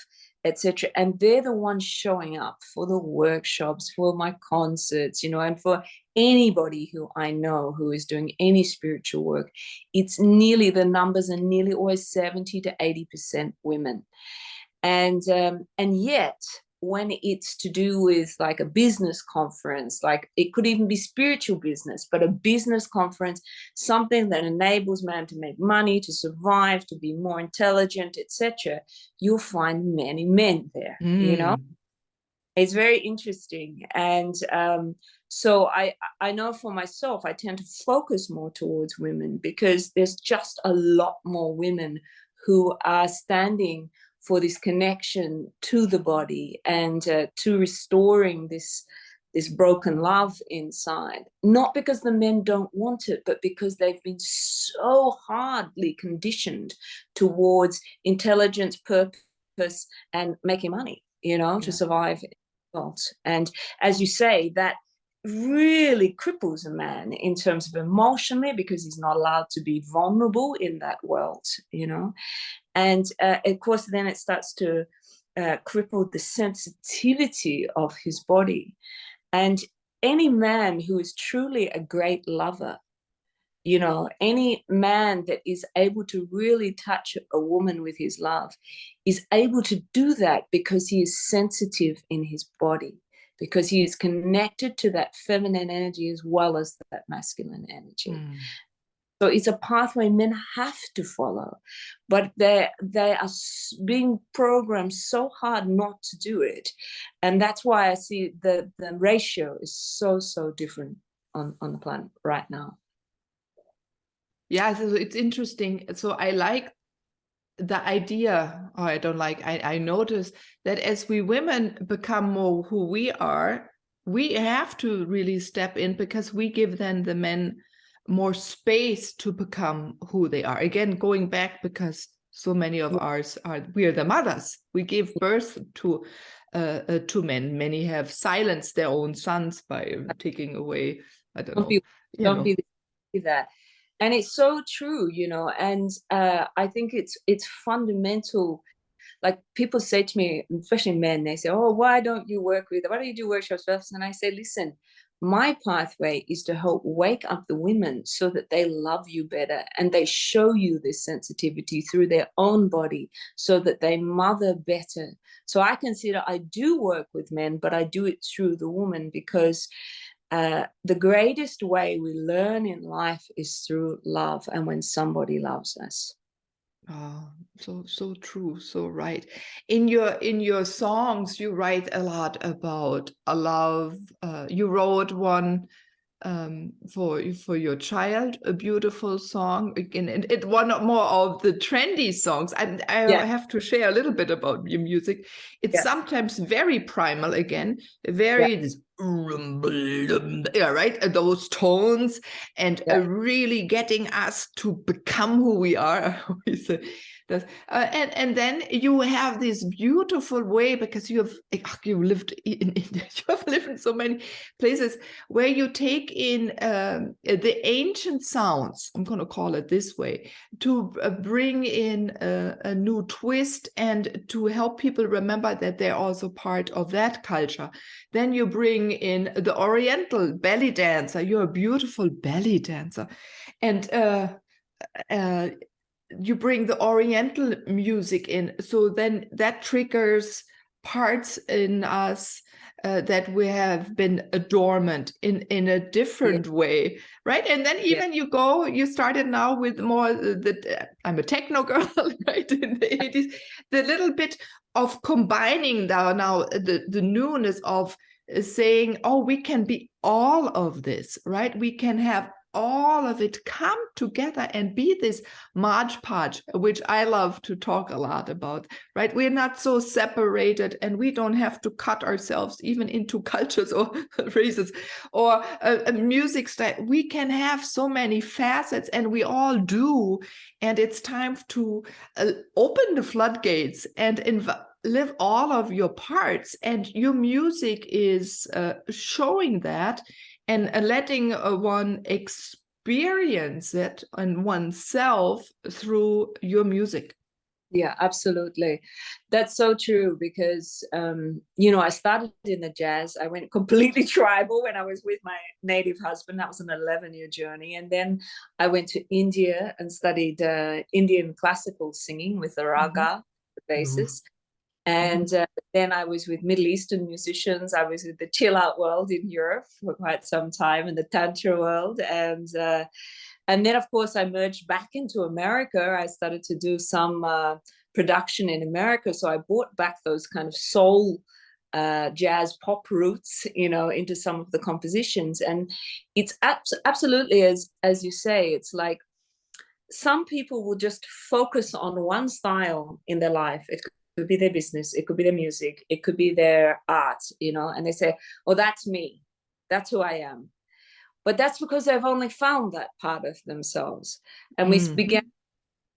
etc. And they're the ones showing up for the workshops, for my concerts, you know, and for anybody who I know who is doing any spiritual work. It's nearly, the numbers are nearly always 70 to 80% women. And yet, when it's to do with like a business conference, like it could even be spiritual business, but a business conference, something that enables man to make money, to survive, to be more intelligent, etc., you'll find many men there, you know? It's very interesting. And so I know for myself, I tend to focus more towards women because there's just a lot more women who are standing for this connection to the body and to restoring this broken love inside, not because the men don't want it, but because they've been so hardly conditioned towards intelligence, purpose, and making money, you know, to survive in the world. And as you say, that really cripples a man in terms of emotionally, because he's not allowed to be vulnerable in that world, you know. And of course, then it starts to cripple the sensitivity of his body. And any man who is truly a great lover, you know, any man that is able to really touch a woman with his love is able to do that because he is sensitive in his body, because he is connected to that feminine energy as well as that masculine energy. So it's a pathway men have to follow, but they are being programmed so hard not to do it. And that's why I see the ratio is so different on the planet right now. Yeah, so it's interesting. So I like the idea, or I don't like, I notice that as we women become more who we are, we have to really step in because we give then the men more space to become who they are. Again, going back, because so many of ours we are the mothers. We give birth to men. Many have silenced their own sons by taking away, I don't know. Be that. And it's so true, you know, and I think it's fundamental. Like people say to me, especially men, they say, oh, why don't you do workshops first? And I say, listen, my pathway is to help wake up the women so that they love you better and they show you this sensitivity through their own body so that they mother better. So I consider I do work with men, but I do it through the woman, because the greatest way we learn in life is through love, and when somebody loves us. Oh, so true, so right. In your songs, you write a lot about a love. You wrote one for your child, a beautiful song. Again, and it one more of the trendy songs. And I Yeah. have to share a little bit about your music. It's Yeah. sometimes very primal again, very yeah, right, those tones, and really getting us to become who we are. I always say that. And then you have this beautiful way, because you lived in India, you have lived in so many places, where you take in the ancient sounds, I'm going to call it this way, to bring in a new twist and to help people remember that they're also part of that culture. Then you bring in the Oriental belly dancer. You're a beautiful belly dancer. And you bring the Oriental music in. So then that triggers parts in us that we have been dormant in a different way, right? And then even you started now with more I'm a techno girl, right? In the 80s, the little bit of combining now the newness of saying, oh, we can be all of this, right? We can have all of it come together and be this March Podge, which I love to talk a lot about, right? We're not so separated, and we don't have to cut ourselves even into cultures or races or a music style. We can have so many facets, and we all do. And it's time to open the floodgates and live all of your parts. And your music is showing that, and letting one experience it on oneself through your music. Yeah, absolutely. That's so true, because, I started in the jazz. I went completely tribal when I was with my native husband. That was an 11-year journey. And then I went to India and studied Indian classical singing with the raga, the basis. And then I was with Middle Eastern musicians. I was with the chill out world in Europe for quite some time, in the Tantra world. And then, of course, I merged back into America. I started to do some production in America. So I brought back those kind of soul jazz pop roots, into some of the compositions. And it's absolutely, as you say, it's like some people will just focus on one style in their life. It could be their business, it could be their music, it could be their art, and they say, oh, that's me, that's who I am. But that's because they've only found that part of themselves. And we began to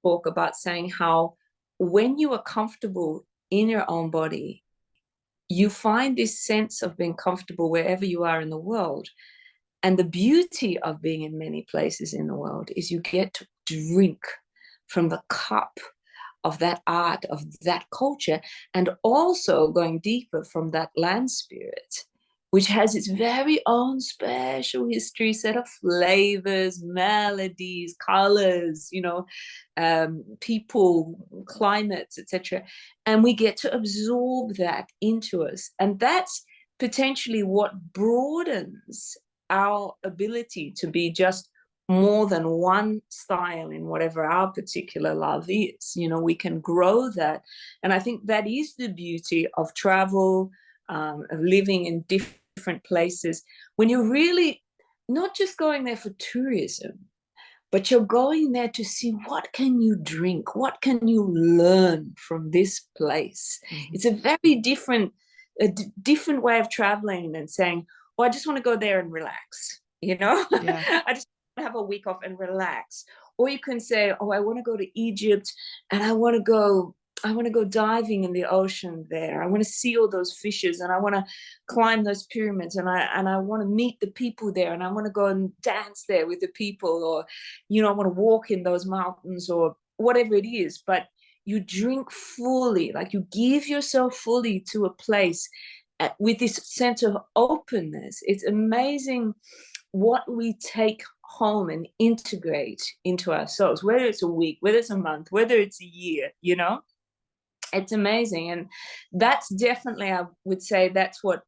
talk about saying how when you are comfortable in your own body, you find this sense of being comfortable wherever you are in the world. And the beauty of being in many places in the world is you get to drink from the cup of that art, of that culture, and also going deeper from that land spirit, which has its very own special history, set of flavors, melodies, colors, people, climates, etc. And we get to absorb that into us. And that's potentially what broadens our ability to be just more than one style in whatever our particular love is. We can grow that. And I think that is the beauty of travel, of living in different places, when you're really not just going there for tourism, but you're going there to see, what can you drink, what can you learn from this place. It's a very different way of traveling than saying, oh, I just want to go there and relax, I just have a week off and relax. Or you can say, oh, I want to go to Egypt and I want to go diving in the ocean there. I want to see all those fishes, and I want to climb those pyramids, and I want to meet the people there, and I want to go and dance there with the people, or I want to walk in those mountains, or whatever it is. But you drink fully, like you give yourself fully to a place, with this sense of openness. It's amazing what we take home and integrate into ourselves, whether it's a week, whether it's a month, whether it's a year, you know. It's amazing. And that's definitely, I would say, that's what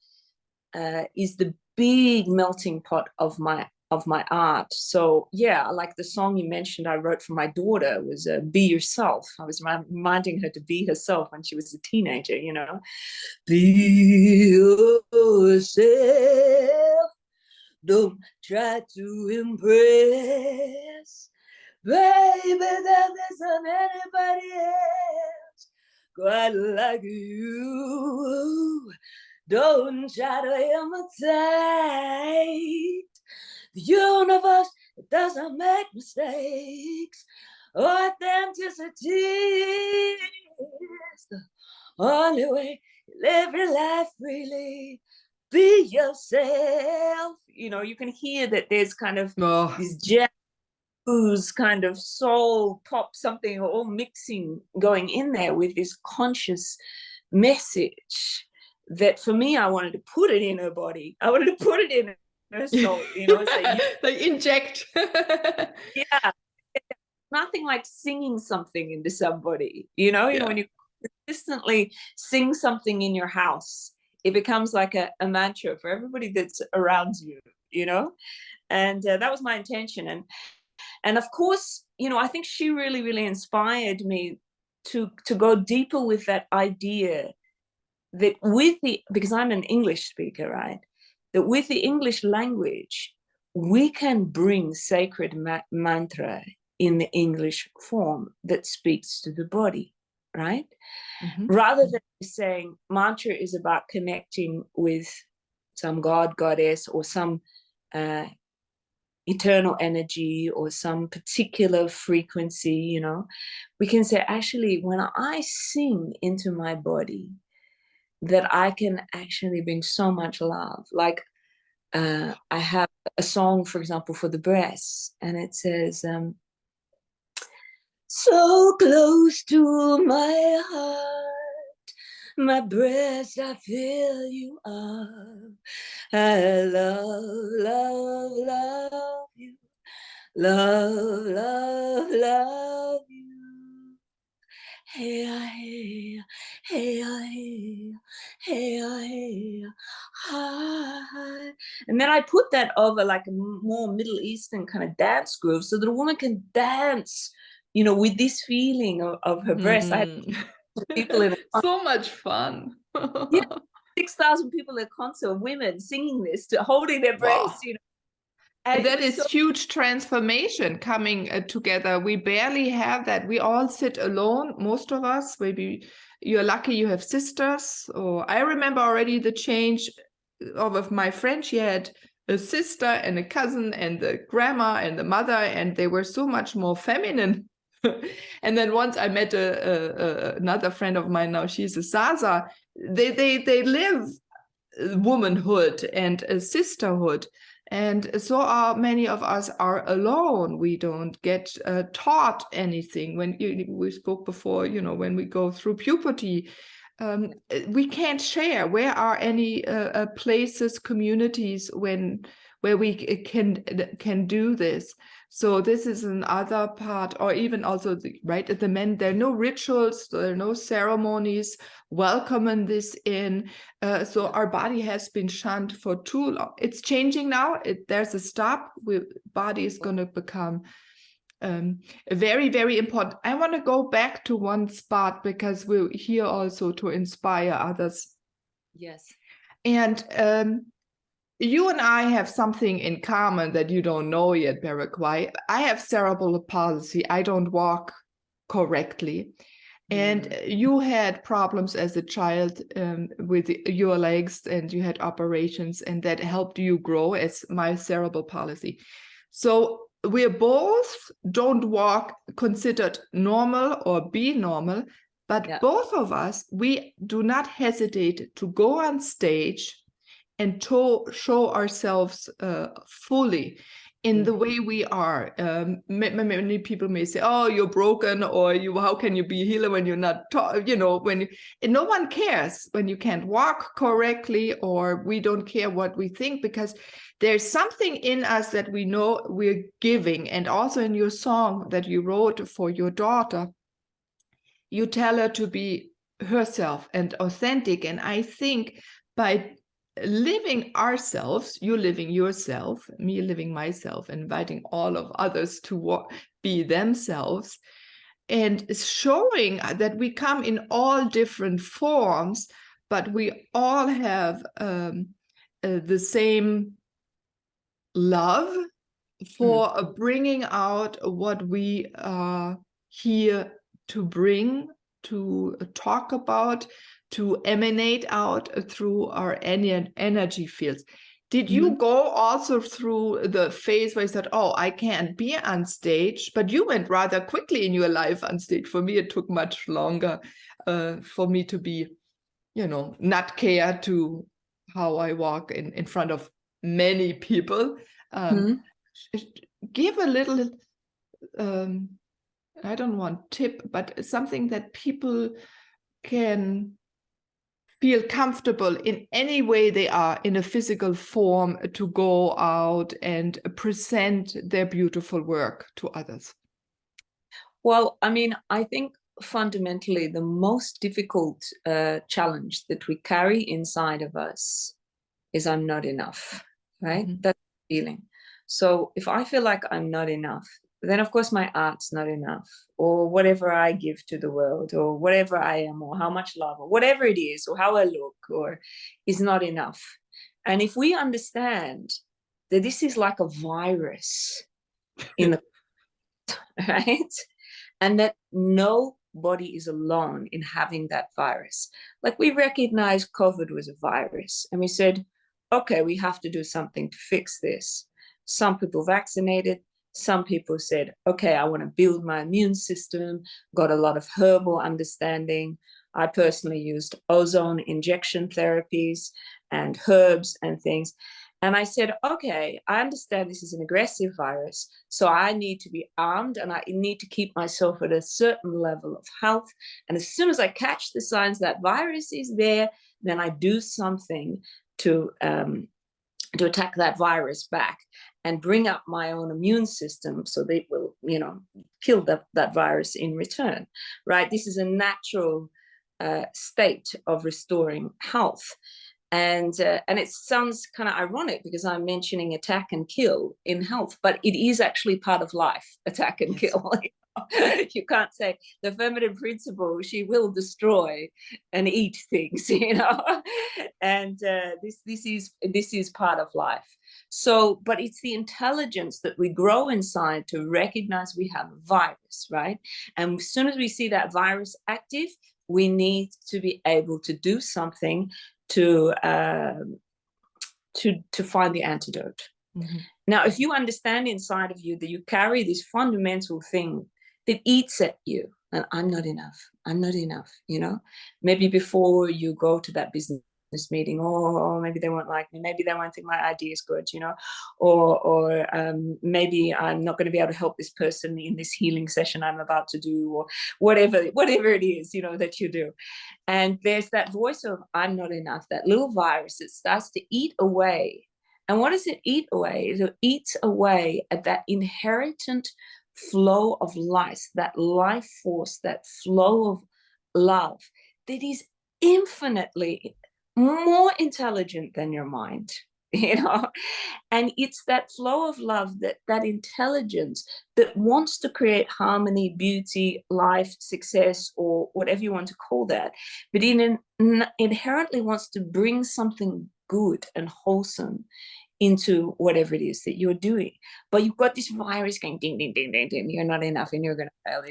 is the big melting pot of my art. So yeah, like the song you mentioned I wrote for my daughter was Be Yourself. I was reminding her to be herself when she was a teenager, you know. Be yourself, don't try to impress, baby, there isn't anybody else quite like you. Don't try to imitate the universe. It doesn't make mistakes. Authenticity is the only way you live your life freely. Be yourself. You know, you can hear that there's kind of this jazz kind of soul pop something all mixing going in there with this conscious message that for me, I wanted to put it in her body. I wanted to put it in her soul, you know. So like inject. Yeah, nothing like singing something into somebody, you know. You know, when you consistently sing something in your house, it becomes like a mantra for everybody that's around you, you know. And that was my intention. And of course, you know, I think she really, really inspired me to go deeper with that idea that because I'm an English speaker, right? That with the English language, we can bring sacred mantra in the English form that speaks to the body, right? Mm-hmm. Rather than saying mantra is about connecting with some god, goddess, or some eternal energy or some particular frequency, you know, we can say, actually, when I sing into my body, that I can actually bring so much love. Like I have a song, for example, for the breasts, and it says, so close to my heart, my breast, I feel you up. I love, love, love you. Love, love, love you. Hey, hey, hey, hey, hey, hey, hi. And then I put that over like a more Middle Eastern kind of dance groove so that a woman can dance, you know, with this feeling of her breast. I had people in so much fun. Yeah, 6,000 people at a concert, women singing this, holding their breasts, you know. And that is huge transformation coming together. We barely have that. We all sit alone, most of us. Maybe you're lucky you have sisters. Or I remember already the change of my friend. She had a sister and a cousin and the grandma and the mother, and they were so much more feminine. And then once I met another friend of mine now, she's a Sasa. They live womanhood and a sisterhood. And so many of us are alone. We don't get taught anything. When we spoke before, you know, when we go through puberty, we can't share. Where are any places, communities where we can do this? So this is another part, or even also the men. There are no rituals, there are no ceremonies welcoming this in. So our body has been shunned for too long. It's changing now. There's a stop. Body is going to become very, very important. I want to go back to one spot because we're here also to inspire others. Yes. And you and I have something in common that you don't know yet, Peruquois. I have cerebral palsy. I don't walk correctly. And you had problems as a child with your legs, and you had operations, and that helped you grow as my cerebral palsy. So we're both don't walk considered normal or be normal, but both of us, we do not hesitate to go on stage and to show ourselves fully. in the way we are. Many people may say, "Oh, you're broken," or how can you be a healer when you're not, and no one cares when you can't walk correctly, or we don't care what we think, because there's something in us that we know we're giving. And also in your song that you wrote for your daughter, you tell her to be herself and authentic. And I think by living ourselves, you living yourself, me living myself, inviting all of others to be themselves, and showing that we come in all different forms, but we all have the same love for bringing out what we are here to bring, to talk about, to emanate out through our energy fields. Did you go also through the phase where you said, "Oh, I can't be on stage," but you went rather quickly in your life on stage? For me, it took much longer for me to be, not care to how I walk in front of many people. Give a little, I don't want tip, but something that people can feel comfortable in any way they are in a physical form to go out and present their beautiful work to others. Well, I mean, I think fundamentally the most difficult challenge that we carry inside of us is I'm not enough, right? That's the feeling. So if I feel like I'm not enough, then of course my art's not enough, or whatever I give to the world, or whatever I am, or how much love, or whatever it is, or how I look, or is not enough. And if we understand that this is like a virus in the right, and that nobody is alone in having that virus. Like, we recognized COVID was a virus, and we said, okay, we have to do something to fix this. Some people vaccinated. Some people said, okay, I want to build my immune system, got a lot of herbal understanding. I personally used ozone injection therapies and herbs and things. And I said, okay, I understand this is an aggressive virus, so I need to be armed, and I need to keep myself at a certain level of health. And as soon as I catch the signs that virus is there, then I do something to attack that virus back and bring up my own immune system so they will, kill that virus in return, right? This is a natural state of restoring health. And it sounds kind of ironic because I'm mentioning attack and kill in health, but it is actually part of life, attack and kill. You can't say the feminine principle, she will destroy and eat things, and this is part of life. So, but it's the intelligence that we grow inside to recognize we have a virus, right? And as soon as we see that virus active, we need to be able to do something to find the antidote. Now, if you understand inside of you that you carry this fundamental thing that eats at you, and I'm not enough, maybe before you go to that business meeting, or maybe they won't like me, maybe they won't think my idea is good, or maybe I'm not going to be able to help this person in this healing session I'm about to do, or whatever it is, that you do. And there's that voice of I'm not enough, that little virus that starts to eat away. And what does it eat away? It eats away at that inherent flow of life, that life force, that flow of love that is infinitely more intelligent than your mind, and it's that flow of love, that intelligence that wants to create harmony, beauty, life, success, or whatever you want to call that, but inherently wants to bring something good and wholesome into whatever it is that you're doing. But you've got this virus going ding, ding, ding, ding, ding, you're not enough and you're going to fail,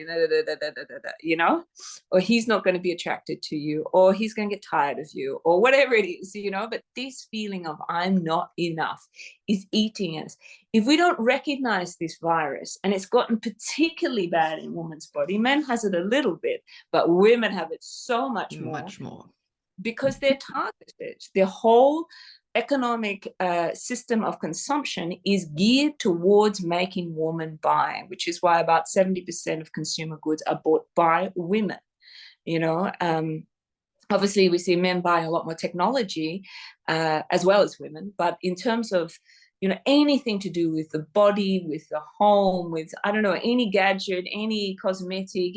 or he's not going to be attracted to you, or he's going to get tired of you, or whatever it is, but this feeling of I'm not enough is eating us. If we don't recognize this virus, and it's gotten particularly bad in women's body, men has it a little bit, but women have it so much more. Because they're targeted. Their whole economic system of consumption is geared towards making women buy, which is why about 70% of consumer goods are bought by women. You know, obviously we see men buying a lot more technology as well as women, but in terms of, you know, anything to do with the body, with the home, with, I don't know, any gadget, any cosmetic,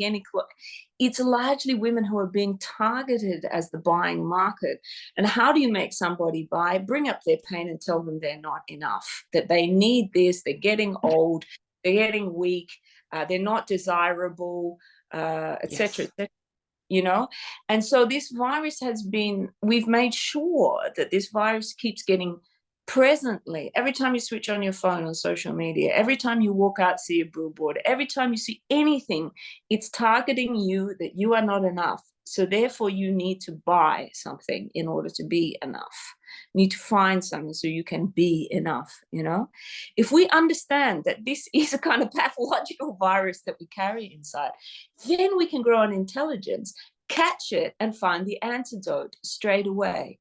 it's largely women who are being targeted as the buying market. And how do you make somebody buy? Bring up their pain and tell them they're not enough, that they need this, they're getting old, they're getting weak, they're not desirable, etc., etc. You know, and so this virus has been, we've made sure that this virus keeps getting presently, every time you switch on your phone on social media, every time you walk out, see a billboard, every time you see anything, it's targeting you, that you are not enough. So therefore you need to buy something in order to be enough. You need to find something so you can be enough, you know. If we understand that this is a kind of pathological virus that we carry inside, then we can grow an intelligence, catch it, and find the antidote straight away.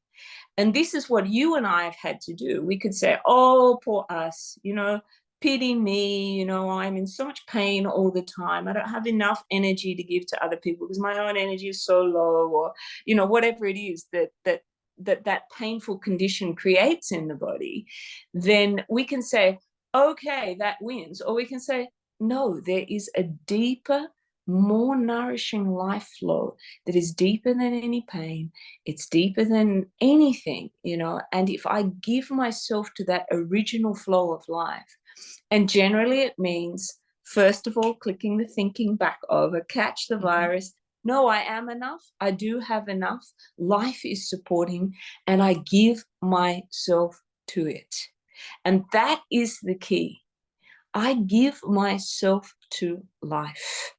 And this is what you and I have had to do. We could say, oh, poor us, you know, pity me, you know, I'm in so much pain all the time. I don't have enough energy to give to other people because my own energy is so low, or, you know, whatever it is that painful condition creates in the body. Then we can say, okay, that wins. Or we can say, no, there is a deeper, more nourishing life flow that is deeper than any pain. It's deeper than anything, you know. And if I give myself to that original flow of life, and generally it means, first of all, clicking the thinking back over, catch the virus. No, I am enough. I do have enough. Life is supporting, and I give myself to it. And that is the key. I give myself to life.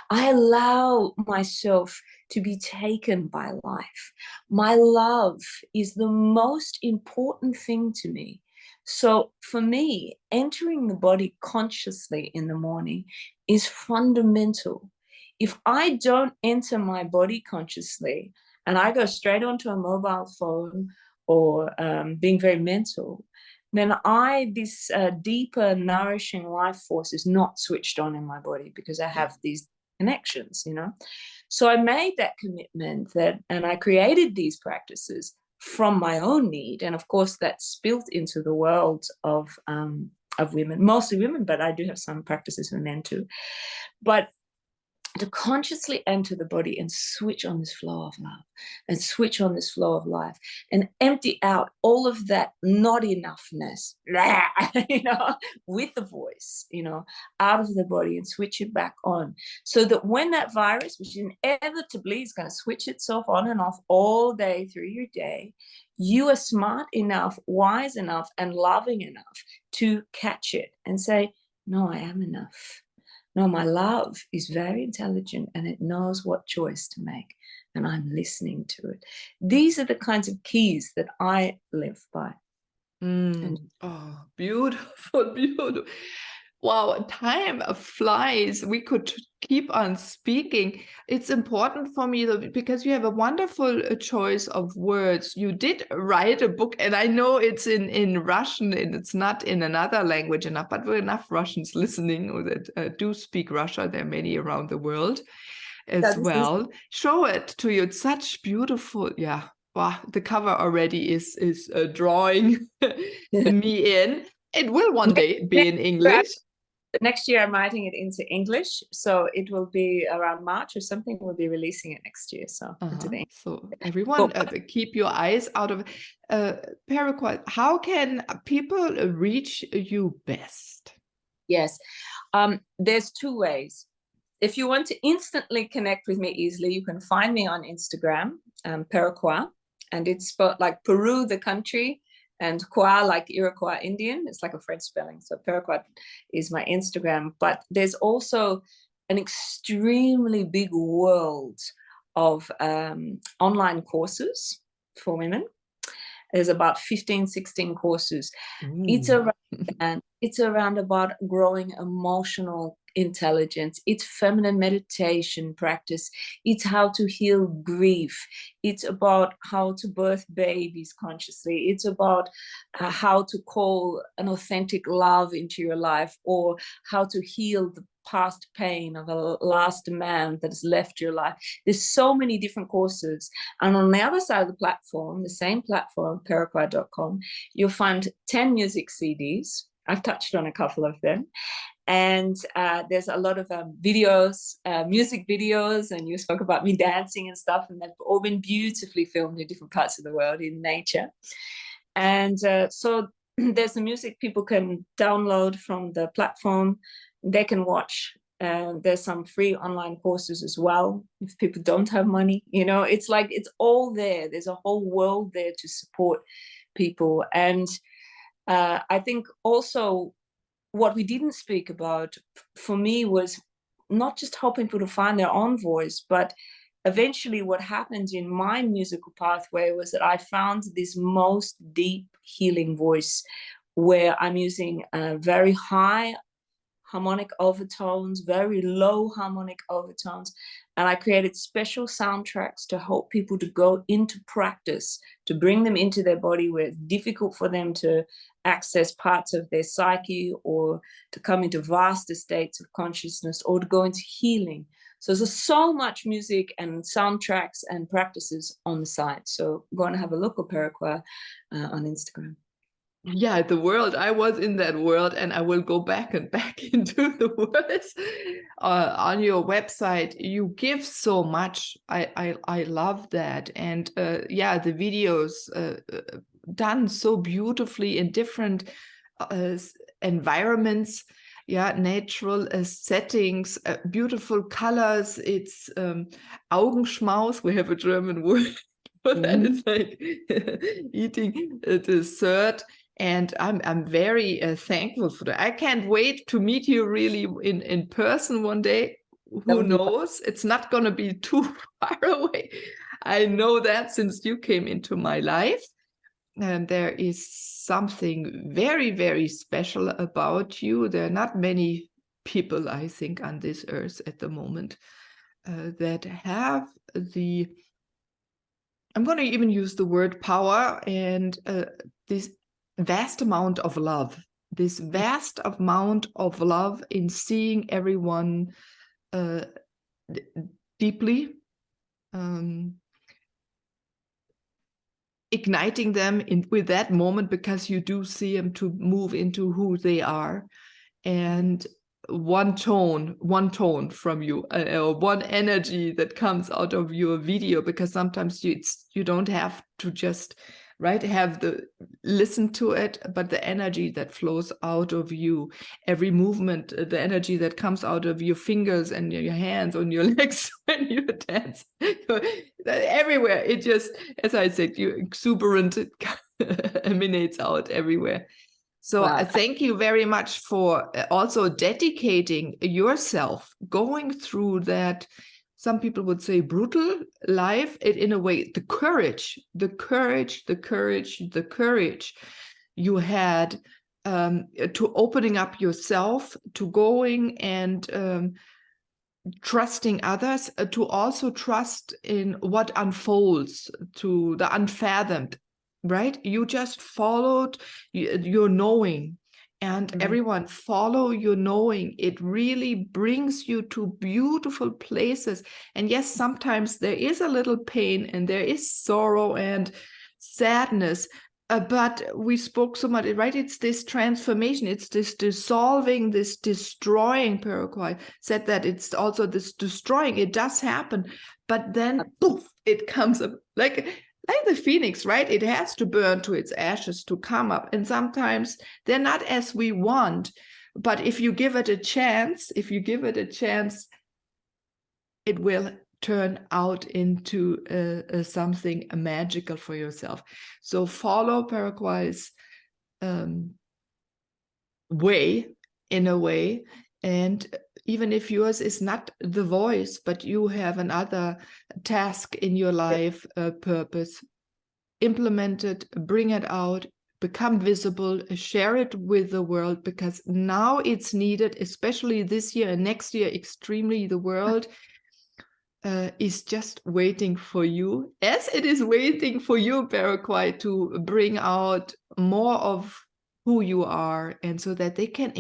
I allow myself to be taken by life. My love is the most important thing to me. So for me, entering the body consciously in the morning is fundamental. If I don't enter my body consciously and I go straight onto a mobile phone or being very mental, then this deeper, nourishing life force is not switched on in my body because I have these connections, you know. So I made that commitment and I created these practices from my own need, and of course that spilled into the world of women, mostly women, but I do have some practices for men too. But to consciously enter the body and switch on this flow of love and switch on this flow of life and empty out all of that not enoughness, you know, with the voice, you know, out of the body, and switch it back on, so that when that virus, which inevitably is going to switch itself on and off all day through your day, you are smart enough, wise enough, and loving enough to catch it and say, no, I am enough. No, my love is very intelligent and it knows what choice to make, and I'm listening to it. These are the kinds of keys that I live by. Oh, beautiful, beautiful. Wow, time flies. We could keep on speaking. It's important for me though, because you have a wonderful choice of words. You did write a book, and I know it's in Russian and it's not in another language enough, but we're enough Russians listening that do speak Russia. There are many around the world as well. Show it to you. It's such beautiful, yeah. Wow, the cover already is drawing me in. It will one day be in English. Next year I'm writing it into English, so it will be around March or something. We'll be releasing it next year. So so everyone, keep your eyes out of Peruquois. How can people reach you best? Yes, there's two ways. If you want to instantly connect with me easily, you can find me on Instagram, Peruquois, and it's spelled like Peru, the country, and Kwa like Iroquois Indian. It's like a French spelling. So Peruquois is my Instagram. But there's also an extremely big world of online courses for women. There's about 15, 16 courses. It's Ooh. around and it's around about growing emotional intelligence. It's feminine meditation practice. It's how to heal grief. It's about how to birth babies consciously. It's about how to call an authentic love into your life, or how to heal the past pain of a last man that has left your life. There's so many different courses. And on the other side of the platform, the same platform, Peruquois.com, you'll find 10 music CDs. I've touched on a couple of them. And there's a lot of videos, music videos, and you spoke about me dancing and stuff, and they've all been beautifully filmed in different parts of the world in nature. And so there's the music people can download from the platform. They can watch. There's some free online courses as well if people don't have money. You know, it's like it's all there. There's a whole world there to support people. And I think also what we didn't speak about for me was not just helping people to find their own voice, but eventually what happened in my musical pathway was that I found this most deep healing voice where I'm using very high harmonic overtones, very low harmonic overtones. And I created special soundtracks to help people to go into practice, to bring them into their body where it's difficult for them to access parts of their psyche, or to come into vaster states of consciousness, or to go into healing. So there's so much music and soundtracks and practices on the site. So go and have a look at Peruquois on Instagram. Yeah, the world. I was in that world, and I will go back and back into the world. On your website, you give so much. I love that, and yeah, the videos done so beautifully in different environments. Yeah, natural settings, beautiful colors. It's Augenschmaus. We have a German word for that. It's like eating dessert. And I'm very thankful for that. I can't wait to meet you really in person one day. Who knows? It's not going to be too far away. I know that since you came into my life. And there is something very, very special about you. There are not many people, I think, on this earth at the moment that have the, I'm going to even use the word power, and this vast amount of love, this vast amount of love in seeing everyone deeply, igniting them with that moment, because you do see them to move into who they are, and one tone from you, or one energy that comes out of your video, because sometimes you don't have to just have the listen to it, but the energy that flows out of you, every movement, the energy that comes out of your fingers and your hands on your legs when you dance, everywhere, it just, as I said, you exuberant, it emanates out everywhere. So Wow. Thank you very much for also dedicating yourself, going through that, some people would say brutal life, in a way, the courage you had to opening up yourself, to going and trusting others, to also trust in what unfolds, to the unfathomed, right? You just followed your knowing, and everyone follow your knowing. It really brings you to beautiful places. And yes, sometimes there is a little pain, and there is sorrow and sadness, but we spoke so much, right? It's this transformation, it's this dissolving, this destroying. Peruquois said that it's also this destroying. It does happen, but then poof, it comes up like the phoenix, right? It has to burn to its ashes to come up. And sometimes they're not as we want, but if you give it a chance, it will turn out into something magical for yourself. So follow Peruquois' way, in a way, and even if yours is not the voice, but you have another task in your life, purpose, implement it, bring it out, become visible, share it with the world, because now it's needed, especially this year and next year, extremely. The world is just waiting for you, as it is waiting for you, Peruquois, to bring out more of who you are, and so that they can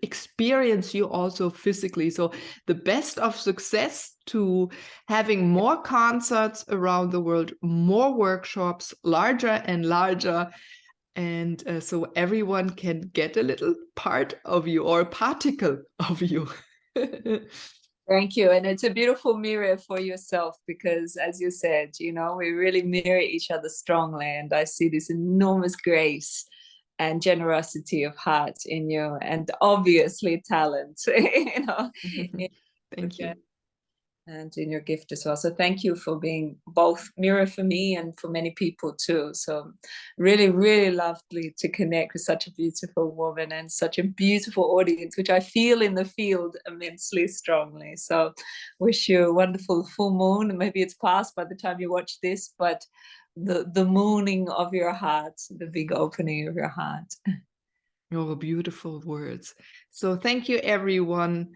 experience you also physically. So the best of success to having more concerts around the world, more workshops, larger and larger, and so everyone can get a little part of you, or a particle of you. Thank you. And it's a beautiful mirror for yourself, because as you said, you know, we really mirror each other strongly. And I see this enormous grace and generosity of heart in you, and obviously talent, you know. Thank you. And in your gift as well. So thank you for being both mirror for me and for many people too. So really, really lovely to connect with such a beautiful woman and such a beautiful audience, which I feel in the field immensely strongly. So wish you a wonderful full moon. Maybe it's past by the time you watch this, but the mooning of your heart, the big opening of your heart. Oh, beautiful words. So thank you, everyone,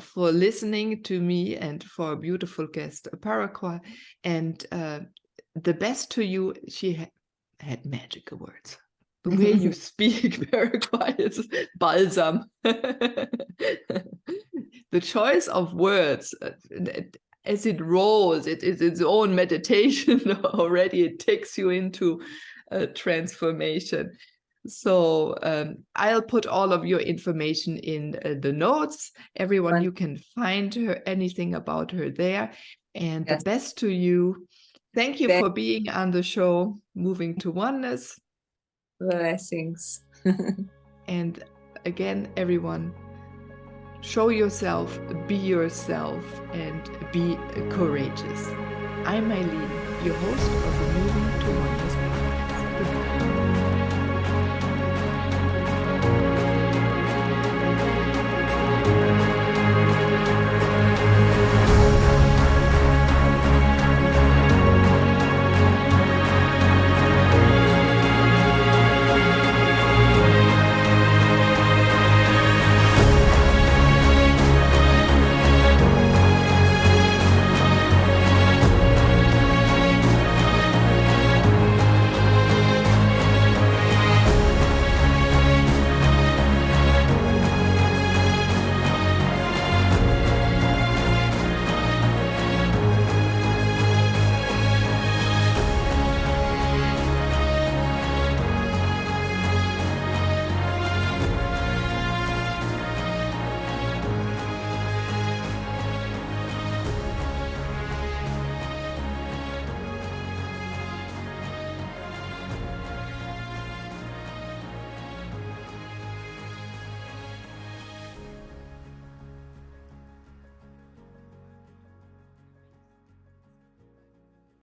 for listening to me and for a beautiful guest, Peruquois. And the best to you. She had magical words. The way you speak, Peruquois, is balsam. The choice of words, as it rolls, it is its own meditation already. It takes you into a transformation. So I'll put all of your information in the notes. Everyone, you can find her, anything about her there. And the best to you. Thank you for being on the show, Moving to Oneness. Blessings. And again, everyone, show yourself, be yourself, and be courageous. I'm Meilin, your host of the Moving to Oneness.